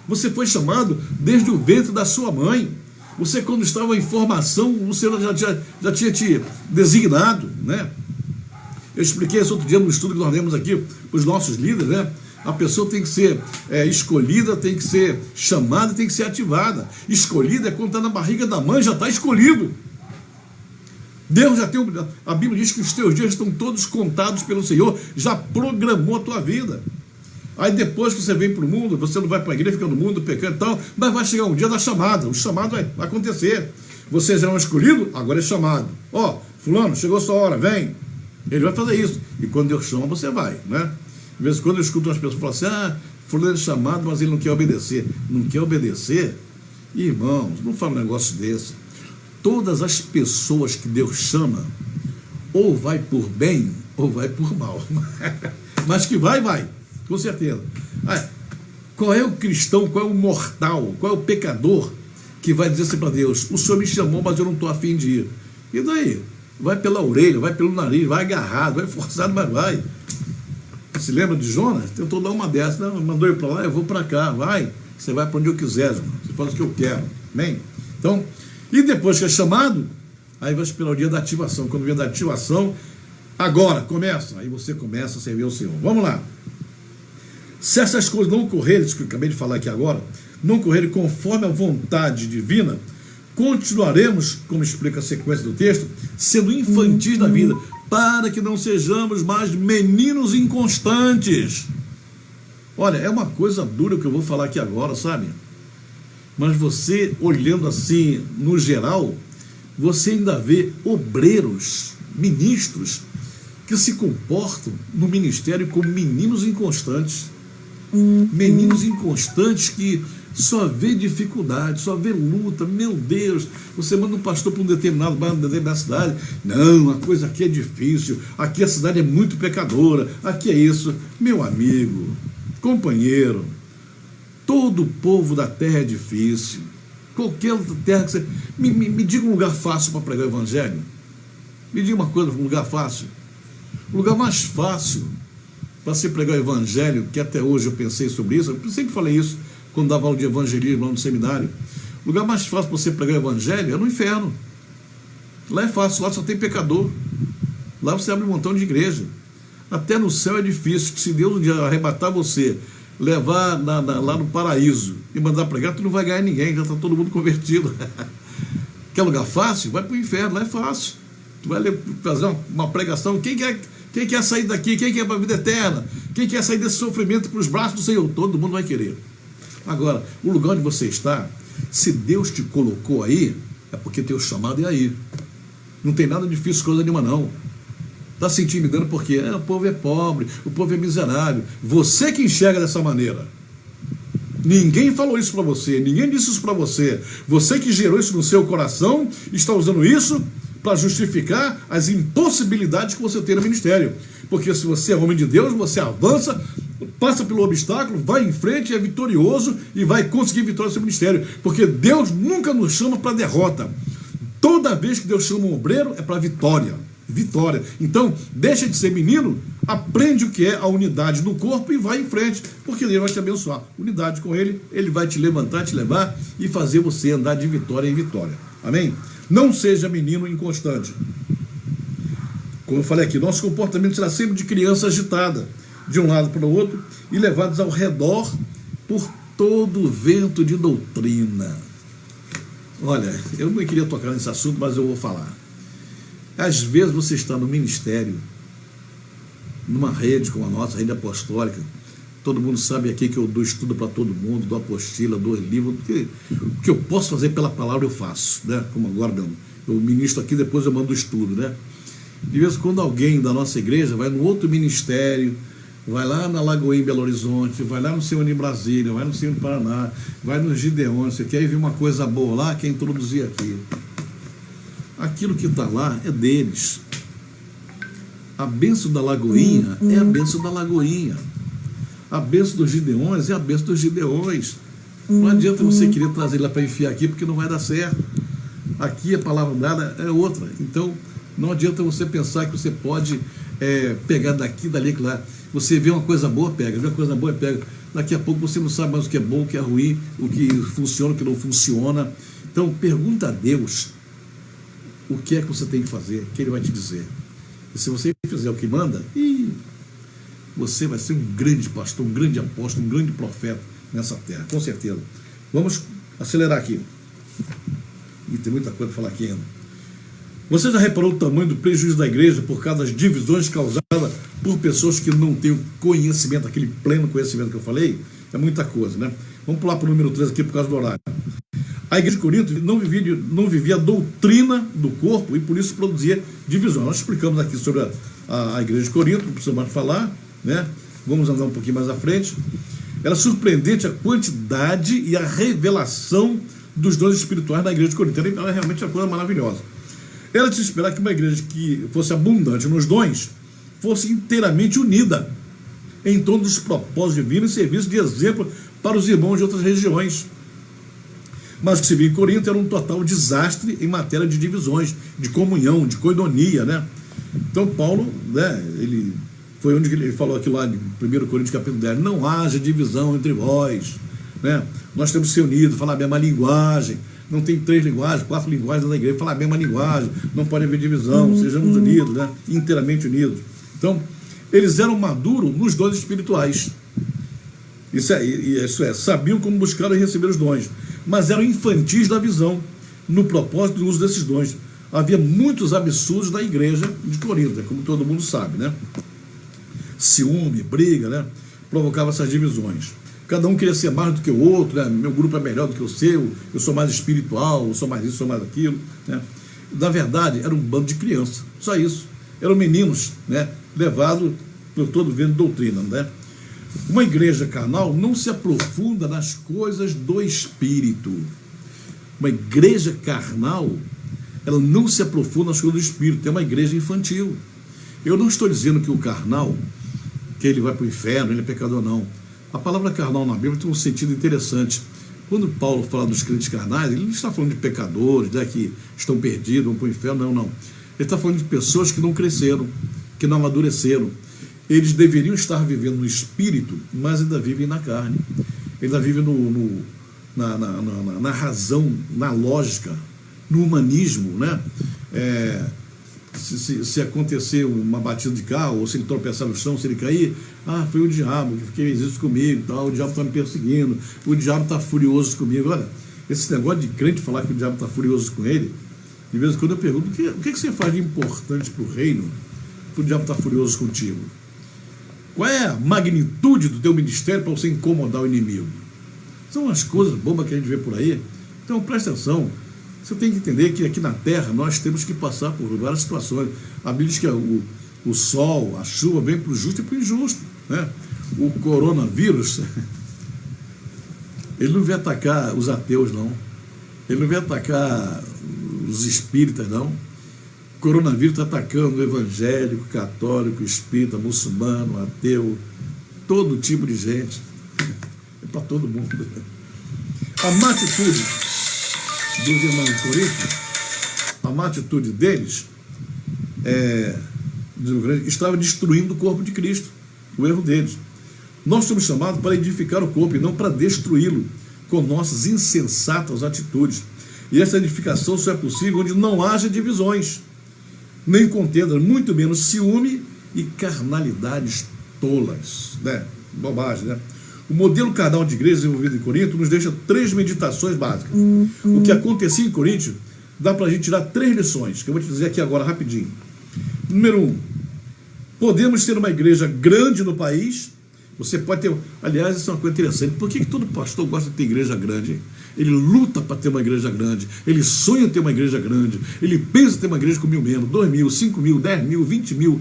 Você foi chamado desde o ventre da sua mãe. Você, quando estava em formação, o Senhor já tinha te designado, né? Eu expliquei isso outro dia no estudo que nós demos aqui para os nossos líderes, né? A pessoa tem que ser escolhida, tem que ser chamada, tem que ser ativada. Escolhida é quando está na barriga da mãe, já está escolhido. Deus já tem, a Bíblia diz que os teus dias estão todos contados pelo Senhor, já programou a tua vida. Aí depois que você vem para o mundo, você não vai para a igreja, fica no mundo, pecando e tal, mas vai chegar um dia da chamada, o chamado vai acontecer. Você já é um escolhido, agora é chamado. Fulano, chegou a sua hora, vem. Ele vai fazer isso. E quando Deus chama, você vai, né? De vez em quando eu escuto umas pessoas falar assim, fulano é chamado, mas ele não quer obedecer. Não quer obedecer? Irmãos, não fala um negócio desse. Todas as pessoas que Deus chama, ou vai por bem, ou vai por mal. Mas que vai, com certeza. Qual é o cristão, qual é o mortal, qual é o pecador que vai dizer assim para Deus, o Senhor me chamou, mas eu não estou afim de ir. E daí? Vai pela orelha, vai pelo nariz, vai agarrado, vai forçado, mas vai. Se lembra de Jonas? Tentou dar uma dessas, não, mandou ir para lá, eu vou para cá, vai. Você vai para onde eu quiser, irmão. Você faz o que eu quero. Amém? Então, e depois que é chamado, aí vai esperar o dia da ativação. Quando vier da ativação, agora começa. Aí você começa a servir ao Senhor. Vamos lá. Se essas coisas não ocorrerem, isso que eu acabei de falar aqui agora, não ocorrerem conforme a vontade divina, continuaremos, como explica a sequência do texto, sendo infantis da vida, para que não sejamos mais meninos inconstantes. Olha, é uma coisa dura que eu vou falar aqui agora, sabe? Mas você, olhando assim, no geral, você ainda vê obreiros, ministros, que se comportam no ministério como meninos inconstantes. Meninos inconstantes que só vê dificuldade, só vê luta. Meu Deus, você manda um pastor para um determinado bairro, uma determinada cidade. Não, a coisa aqui é difícil, aqui a cidade é muito pecadora, aqui é isso. Meu amigo, companheiro, todo o povo da terra é difícil. Qualquer outra terra que você... Me diga um lugar fácil para pregar o evangelho. Me diga uma coisa, um lugar fácil. O lugar mais fácil para se pregar o evangelho, que até hoje eu pensei sobre isso, eu sempre falei isso quando dava aula de evangelismo lá no seminário. O lugar mais fácil para você pregar o evangelho é no inferno. Lá é fácil, lá só tem pecador. Lá você abre um montão de igreja. Até no céu é difícil. Se Deus um dia arrebatar você, levar lá no paraíso e mandar pregar, tu não vai ganhar ninguém, já está todo mundo convertido. Quer lugar fácil? Vai para o inferno, lá é fácil. Tu vai fazer uma pregação, quem quer sair daqui? Quem quer para a vida eterna? Quem quer sair desse sofrimento para os braços do Senhor? Todo mundo vai querer. Agora, o lugar onde você está, se Deus te colocou aí, é porque teu chamado é aí. Não tem nada difícil, coisa nenhuma não. Está se intimidando porque o povo é pobre, o povo é miserável. Você que enxerga dessa maneira. Ninguém falou isso para você, ninguém disse isso para você. Você que gerou isso no seu coração, está usando isso para justificar as impossibilidades que você tem no ministério. Porque se você é homem de Deus, você avança, passa pelo obstáculo, vai em frente, é vitorioso e vai conseguir vitória no seu ministério. Porque Deus nunca nos chama para derrota. Toda vez que Deus chama um obreiro, é para vitória. Vitória. Então, deixa de ser menino, aprende o que é a unidade no corpo e vai em frente, porque Deus vai te abençoar. Unidade com Ele, Ele vai te levantar, te levar e fazer você andar de vitória em vitória. Amém? Não seja menino inconstante. Como eu falei aqui, nosso comportamento será sempre de criança agitada, de um lado para o outro, e levados ao redor por todo o vento de doutrina. Olha, eu não queria tocar nesse assunto, mas eu vou falar. Às vezes você está no ministério, numa rede como a nossa, rede apostólica, todo mundo sabe aqui que eu dou estudo para todo mundo, dou apostila, dou livro, o que eu posso fazer pela palavra eu faço, né? Como agora mesmo, eu ministro aqui, depois eu mando o estudo, né? De vez em quando alguém da nossa igreja vai no outro ministério, vai lá na Lagoinha em Belo Horizonte, vai lá no Senhor em Brasília, vai no Senhor em Paraná, vai no Gideon, você quer ver uma coisa boa lá, quer introduzir aqui. Aquilo que está lá é deles. A bênção da Lagoinha é a bênção da Lagoinha. A bênção dos Gideões é a bênção dos Gideões. Não adianta você querer trazer lá para enfiar aqui, porque não vai dar certo. Aqui a palavra dada é outra. Então, não adianta você pensar que você pode pegar daqui, dali, que lá. Você vê uma coisa boa, pega. Vê uma coisa boa, pega. Daqui a pouco você não sabe mais o que é bom, o que é ruim, o que funciona, o que não funciona. Então, pergunta a Deus o que é que você tem que fazer, que Ele vai te dizer. E se você fizer o que manda, você vai ser um grande pastor, um grande apóstolo, um grande profeta nessa terra, com certeza. Vamos acelerar aqui. E tem muita coisa para falar aqui ainda. Você já reparou o tamanho do prejuízo da igreja por causa das divisões causadas por pessoas que não têm o conhecimento, aquele pleno conhecimento que eu falei? É muita coisa, né? Vamos pular para o número 3 aqui por causa do horário. A igreja de Corinto não vivia a doutrina do corpo e por isso produzia divisões. Nós explicamos aqui sobre a igreja de Corinto, não precisamos mais falar, né? Vamos andar um pouquinho mais à frente. Era surpreendente a quantidade e a revelação dos dons espirituais na igreja de Corinto. Era realmente uma coisa maravilhosa. Era de se esperar que uma igreja que fosse abundante nos dons fosse inteiramente unida em torno dos propósitos divinos e serviço de exemplo para os irmãos de outras regiões. Mas o que se viu em Corinto era um total desastre em matéria de divisões, de comunhão, de coinonia, né? Então Paulo, né, ele foi onde ele falou aqui lá em 1 Coríntios capítulo 10, não haja divisão entre vós, né? Nós temos que ser unidos, falar a mesma linguagem, não tem 3 linguagens, 4 linguagens na igreja, falar a mesma linguagem, não pode haver divisão, sejamos unidos, né? Inteiramente unidos. Então, eles eram maduros nos dons espirituais. Isso é, sabiam como buscar e receber os dons, mas eram infantis da visão, no propósito do uso desses dons. Havia muitos absurdos na igreja de Corinto, como todo mundo sabe, né? Ciúme, briga, né? Provocava essas divisões. Cada um queria ser mais do que o outro, né? Meu grupo é melhor do que o seu, eu sou mais espiritual, eu sou mais isso, sou mais aquilo, né? Na verdade, era um bando de crianças, só isso. Eram meninos, né? Levados por todo vento de doutrina, né? Uma igreja carnal não se aprofunda nas coisas do Espírito. Uma igreja carnal, ela não se aprofunda nas coisas do Espírito. É uma igreja infantil. Eu não estou dizendo que o carnal, que ele vai para o inferno, ele é pecador, não. A palavra carnal na Bíblia tem um sentido interessante. Quando Paulo fala dos crentes carnais, ele não está falando de pecadores, né, que estão perdidos, vão para o inferno, não. Ele está falando de pessoas que não cresceram, que não amadureceram. Eles deveriam estar vivendo no Espírito, mas ainda vivem na carne. Ainda vivem na razão, na lógica, no humanismo, né? Se acontecer uma batida de carro, ou se ele tropeçar no chão, se ele cair, foi o diabo que fez isso comigo, tal, o diabo está me perseguindo, o diabo está furioso comigo. Olha, esse negócio de crente falar que o diabo está furioso com ele, de vez em quando eu pergunto, o que você faz de importante para o reino, para o diabo estar furioso contigo? Qual é a magnitude do teu ministério para você incomodar o inimigo? São as coisas bobas que a gente vê por aí. Então presta atenção. Você tem que entender que aqui na Terra nós temos que passar por várias situações. A Bíblia diz que o sol, a chuva vem para o justo e para o injusto, né? O coronavírus, ele não vai atacar os ateus, não. Ele não vai atacar os espíritas, não. O coronavírus está atacando o evangélico, católico, espírita, muçulmano, ateu, todo tipo de gente. É para todo mundo. A má atitude dos irmãos de Corinto, a má atitude deles estava destruindo o corpo de Cristo, o erro deles. Nós somos chamados para edificar o corpo e não para destruí-lo com nossas insensatas atitudes. E essa edificação só é possível onde não haja divisões, nem contenda, muito menos ciúme e carnalidades tolas, né? Bobagem, né? O modelo carnal de igreja desenvolvido em Corinto nos deixa 3 meditações básicas. O que acontecia em Corinto, dá para a gente tirar 3 lições, que eu vou te dizer aqui agora rapidinho. Número 1, podemos ter uma igreja grande no país. Você pode ter, aliás, isso é uma coisa interessante. Por que todo pastor gosta de ter igreja grande, hein? Ele luta para ter uma igreja grande, ele sonha ter uma igreja grande, ele pensa em ter uma igreja com 1.000 membros, 2.000, 5.000, 10.000, 20.000.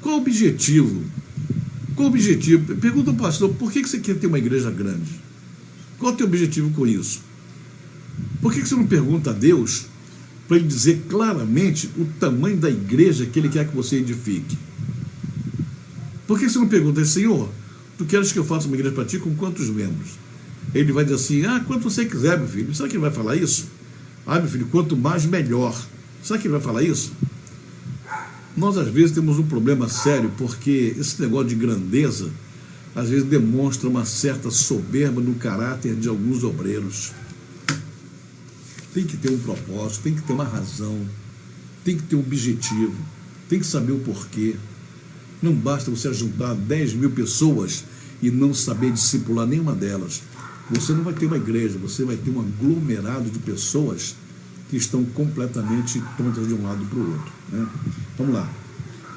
Qual o objetivo? Qual o objetivo? Pergunta ao pastor, por que você quer ter uma igreja grande? Qual é o teu objetivo com isso? Por que você não pergunta a Deus para ele dizer claramente o tamanho da igreja que ele quer que você edifique? Por que você não pergunta, Senhor, tu queres que eu faça uma igreja para ti com quantos membros? Ele vai dizer assim, quanto você quiser, meu filho. Será que ele vai falar isso? Meu filho, quanto mais, melhor. Será que ele vai falar isso? Nós, às vezes, temos um problema sério, porque esse negócio de grandeza, às vezes, demonstra uma certa soberba no caráter de alguns obreiros. Tem que ter um propósito, tem que ter uma razão, tem que ter um objetivo, tem que saber o porquê. Não basta você juntar 10.000 pessoas e não saber discipular nenhuma delas. Você não vai ter uma igreja, você vai ter um aglomerado de pessoas que estão completamente tontas de um lado para o outro, né? Vamos lá.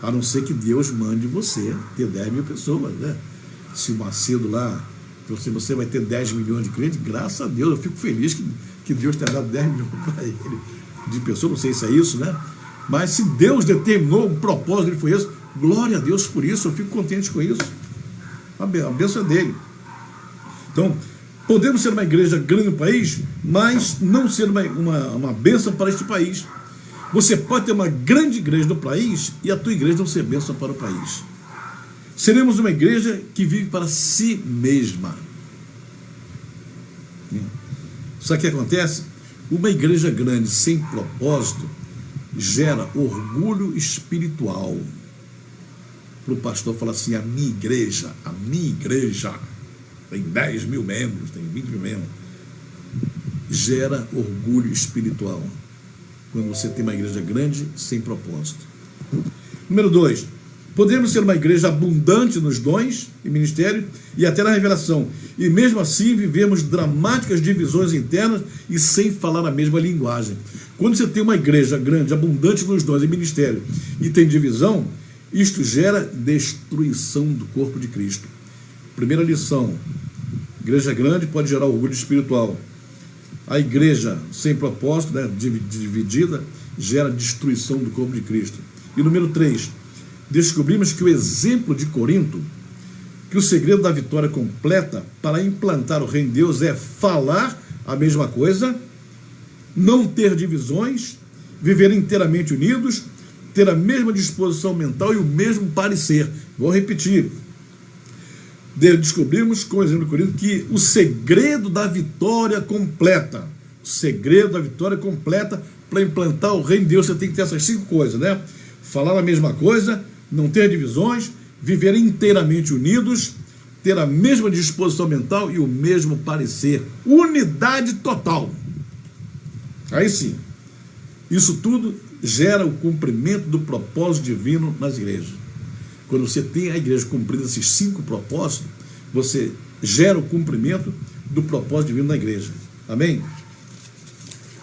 A não ser que Deus mande você ter 10.000 pessoas, né? Se o Macedo lá, se você vai ter 10 milhões de crentes, graças a Deus, eu fico feliz que Deus tenha dado 10 milhões para ele de pessoas, não sei se é isso, né? Mas se Deus determinou um propósito, ele foi esse, glória a Deus por isso, eu fico contente com isso. A bênção é dele. Então, podemos ser uma igreja grande no país, mas não ser uma bênção para este país. Você pode ter uma grande igreja no país e a tua igreja não ser bênção para o país. Seremos uma igreja que vive para si mesma. Sabe o que acontece? Uma igreja grande sem propósito gera orgulho espiritual. Para o pastor falar assim, a minha igreja tem 10.000 membros, tem 20.000 membros. Gera orgulho espiritual quando você tem uma igreja grande sem propósito. Número 2, podemos ser uma igreja abundante nos dons e ministério e até na revelação, e mesmo assim vivemos dramáticas divisões internas e sem falar a mesma linguagem. Quando você tem uma igreja grande, abundante nos dons e ministério e tem divisão, isto gera destruição do corpo de Cristo. Primeira lição, Igreja grande pode gerar orgulho espiritual. A igreja sem propósito, né, dividida, gera destruição do corpo de Cristo. E número 3, descobrimos que o exemplo de Corinto, que o segredo da vitória completa para implantar o reino de Deus é falar a mesma coisa, não ter divisões, viver inteiramente unidos, ter a mesma disposição mental e o mesmo parecer. Vou repetir. Descobrimos, com o exemplo de Corinto, que o segredo da vitória completa, para implantar o reino de Deus, você tem que ter essas 5 coisas, né? Falar a mesma coisa, não ter divisões, viver inteiramente unidos, ter a mesma disposição mental e o mesmo parecer. Unidade total. Aí sim, isso tudo gera o cumprimento do propósito divino nas igrejas. Quando você tem a igreja cumprindo esses 5 propósitos, você gera o cumprimento do propósito divino na igreja. Amém?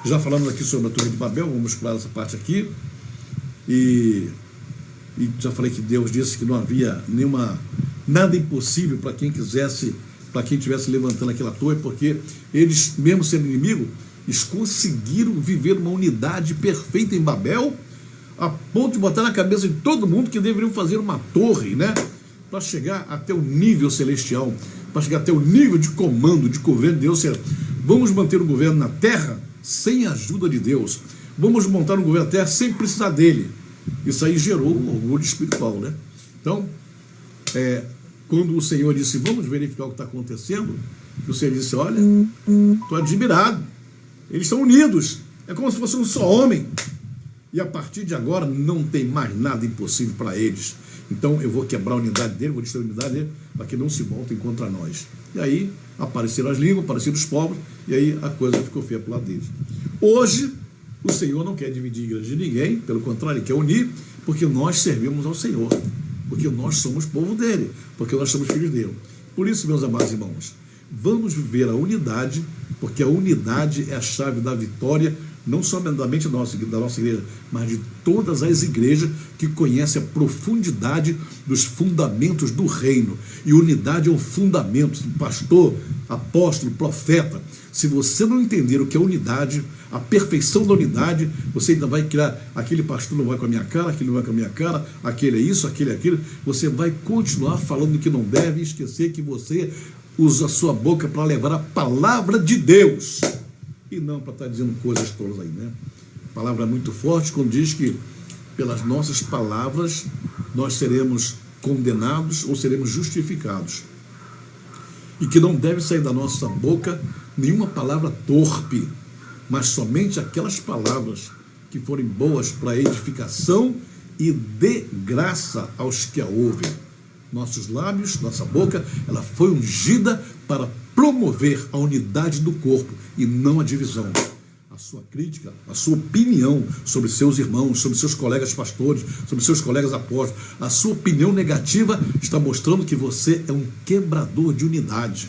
Já falamos aqui sobre a Torre de Babel, vamos pular essa parte aqui. E já falei que Deus disse que não havia nada impossível para quem quisesse, para quem estivesse levantando aquela torre, porque eles, mesmo sendo inimigo, eles conseguiram viver uma unidade perfeita em Babel, a ponto de botar na cabeça de todo mundo que deveriam fazer uma torre, né? Para chegar até o nível celestial, para chegar até o nível de comando, de governo de Deus. Ou seja, vamos manter o governo na terra sem a ajuda de Deus. Vamos montar um governo na terra sem precisar dele. Isso aí gerou um orgulho espiritual, né? Então, quando o Senhor disse, vamos verificar o que está acontecendo, o Senhor disse, olha, estou admirado. Eles estão unidos. É como se fosse um só homem. E a partir de agora não tem mais nada impossível para eles. Então eu vou quebrar a unidade dele, vou destruir a unidade dele, para que não se voltem contra nós. E aí apareceram as línguas, apareceram os povos, e aí a coisa ficou feia para o lado deles. Hoje, o Senhor não quer dividir a igreja de ninguém, pelo contrário, Ele quer unir, porque nós servimos ao Senhor, porque nós somos povo dele, porque nós somos filhos dele. Por isso, meus amados irmãos, vamos viver a unidade, porque a unidade é a chave da vitória, não somente da nossa igreja, mas de todas as igrejas que conhecem a profundidade dos fundamentos do reino. E unidade é o fundamento, pastor, apóstolo, profeta. Se você não entender o que é unidade, a perfeição da unidade, você ainda vai criar, aquele pastor não vai com a minha cara, aquele não vai com a minha cara, aquele é isso, aquele é aquilo. Você vai continuar falando que não deve e esquecer que você usa a sua boca para levar a palavra de Deus. E não para estar dizendo coisas todas aí, né? A palavra é muito forte quando diz que pelas nossas palavras nós seremos condenados ou seremos justificados. E que não deve sair da nossa boca nenhuma palavra torpe, mas somente aquelas palavras que forem boas para edificação e de graça aos que a ouvem. Nossos lábios, nossa boca, ela foi ungida para promover a unidade do corpo e não a divisão. A sua crítica, a sua opinião sobre seus irmãos, sobre seus colegas pastores, sobre seus colegas apóstolos, a sua opinião negativa está mostrando que você é um quebrador de unidade.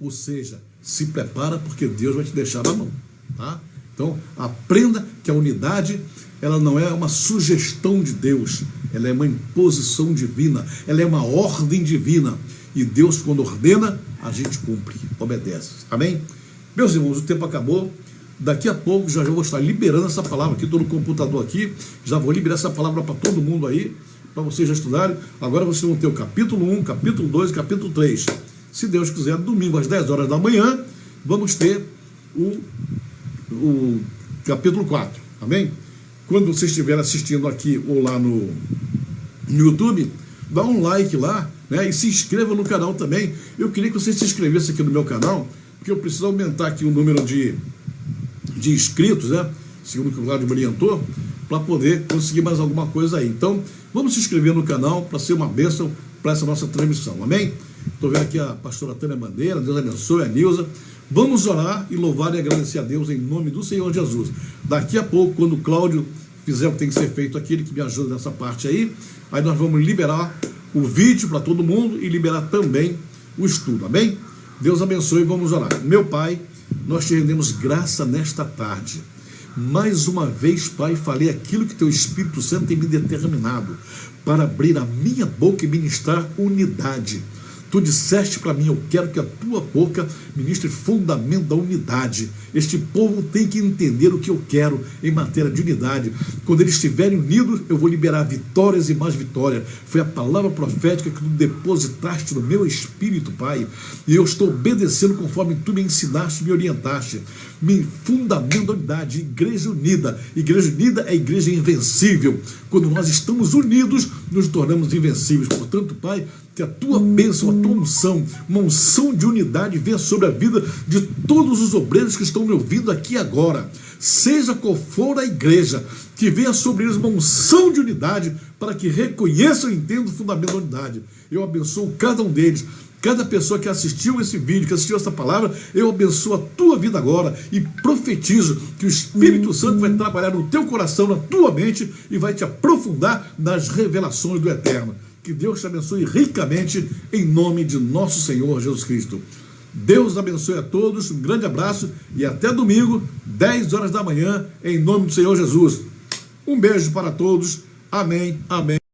Ou seja, se prepara porque Deus vai te deixar na mão, tá? Então, aprenda que a unidade, ela não é uma sugestão de Deus, ela é uma imposição divina, ela é uma ordem divina. E Deus, quando ordena, a gente cumpre, obedece. Amém? Meus irmãos, o tempo acabou. Daqui a pouco já vou estar liberando essa palavra aqui, estou no computador aqui, já vou liberar essa palavra para todo mundo aí, para vocês já estudarem. Agora vocês vão ter o capítulo 1, capítulo 2 e capítulo 3. Se Deus quiser, domingo às 10 horas da manhã, vamos ter o capítulo 4. Amém? Quando você estiver assistindo aqui ou lá no YouTube, dá um like lá, né, e se inscreva no canal também. Eu queria que você se inscrevesse aqui no meu canal, porque eu preciso aumentar aqui o número de inscritos, né, segundo o que o Cláudio me orientou, para poder conseguir mais alguma coisa aí. Então, vamos se inscrever no canal para ser uma bênção para essa nossa transmissão. Amém? Estou vendo aqui a pastora Tânia Bandeira, Deus abençoe, a Nilza. Vamos orar e louvar e agradecer a Deus em nome do Senhor Jesus. Daqui a pouco, quando o Cláudio fizer o que tem que ser feito aqui, ele que me ajuda nessa parte aí nós vamos liberar o vídeo para todo mundo e liberar também o estudo, amém? Deus abençoe e vamos orar. Meu Pai, nós te rendemos graça nesta tarde. Mais uma vez, Pai, falei aquilo que Teu Espírito Santo tem me determinado para abrir a minha boca e ministrar unidade. Tu disseste para mim, eu quero que a tua boca ministre fundamento da unidade. Este povo tem que entender o que eu quero em matéria de unidade. Quando eles estiverem unidos, eu vou liberar vitórias e mais vitórias. Foi a palavra profética que tu depositaste no meu espírito, Pai. E eu estou obedecendo conforme tu me ensinaste, me orientaste. Me fundamento da unidade, igreja unida. Igreja unida é igreja invencível. Quando nós estamos unidos, nos tornamos invencíveis. Portanto, Pai, que a tua bênção, a tua unção, uma unção de unidade venha sobre a vida de todos os obreiros que estão me ouvindo aqui agora. Seja qual for a igreja, que venha sobre eles uma unção de unidade para que reconheçam e entendam o fundamento da unidade. Eu abençoo cada um deles. Cada pessoa que assistiu esse vídeo, que assistiu essa palavra, eu abençoo a tua vida agora e profetizo que o Espírito Santo vai trabalhar no teu coração, na tua mente e vai te aprofundar nas revelações do Eterno. Que Deus te abençoe ricamente em nome de nosso Senhor Jesus Cristo. Deus abençoe a todos, um grande abraço e até domingo, 10 horas da manhã, em nome do Senhor Jesus. Um beijo para todos. Amém, amém.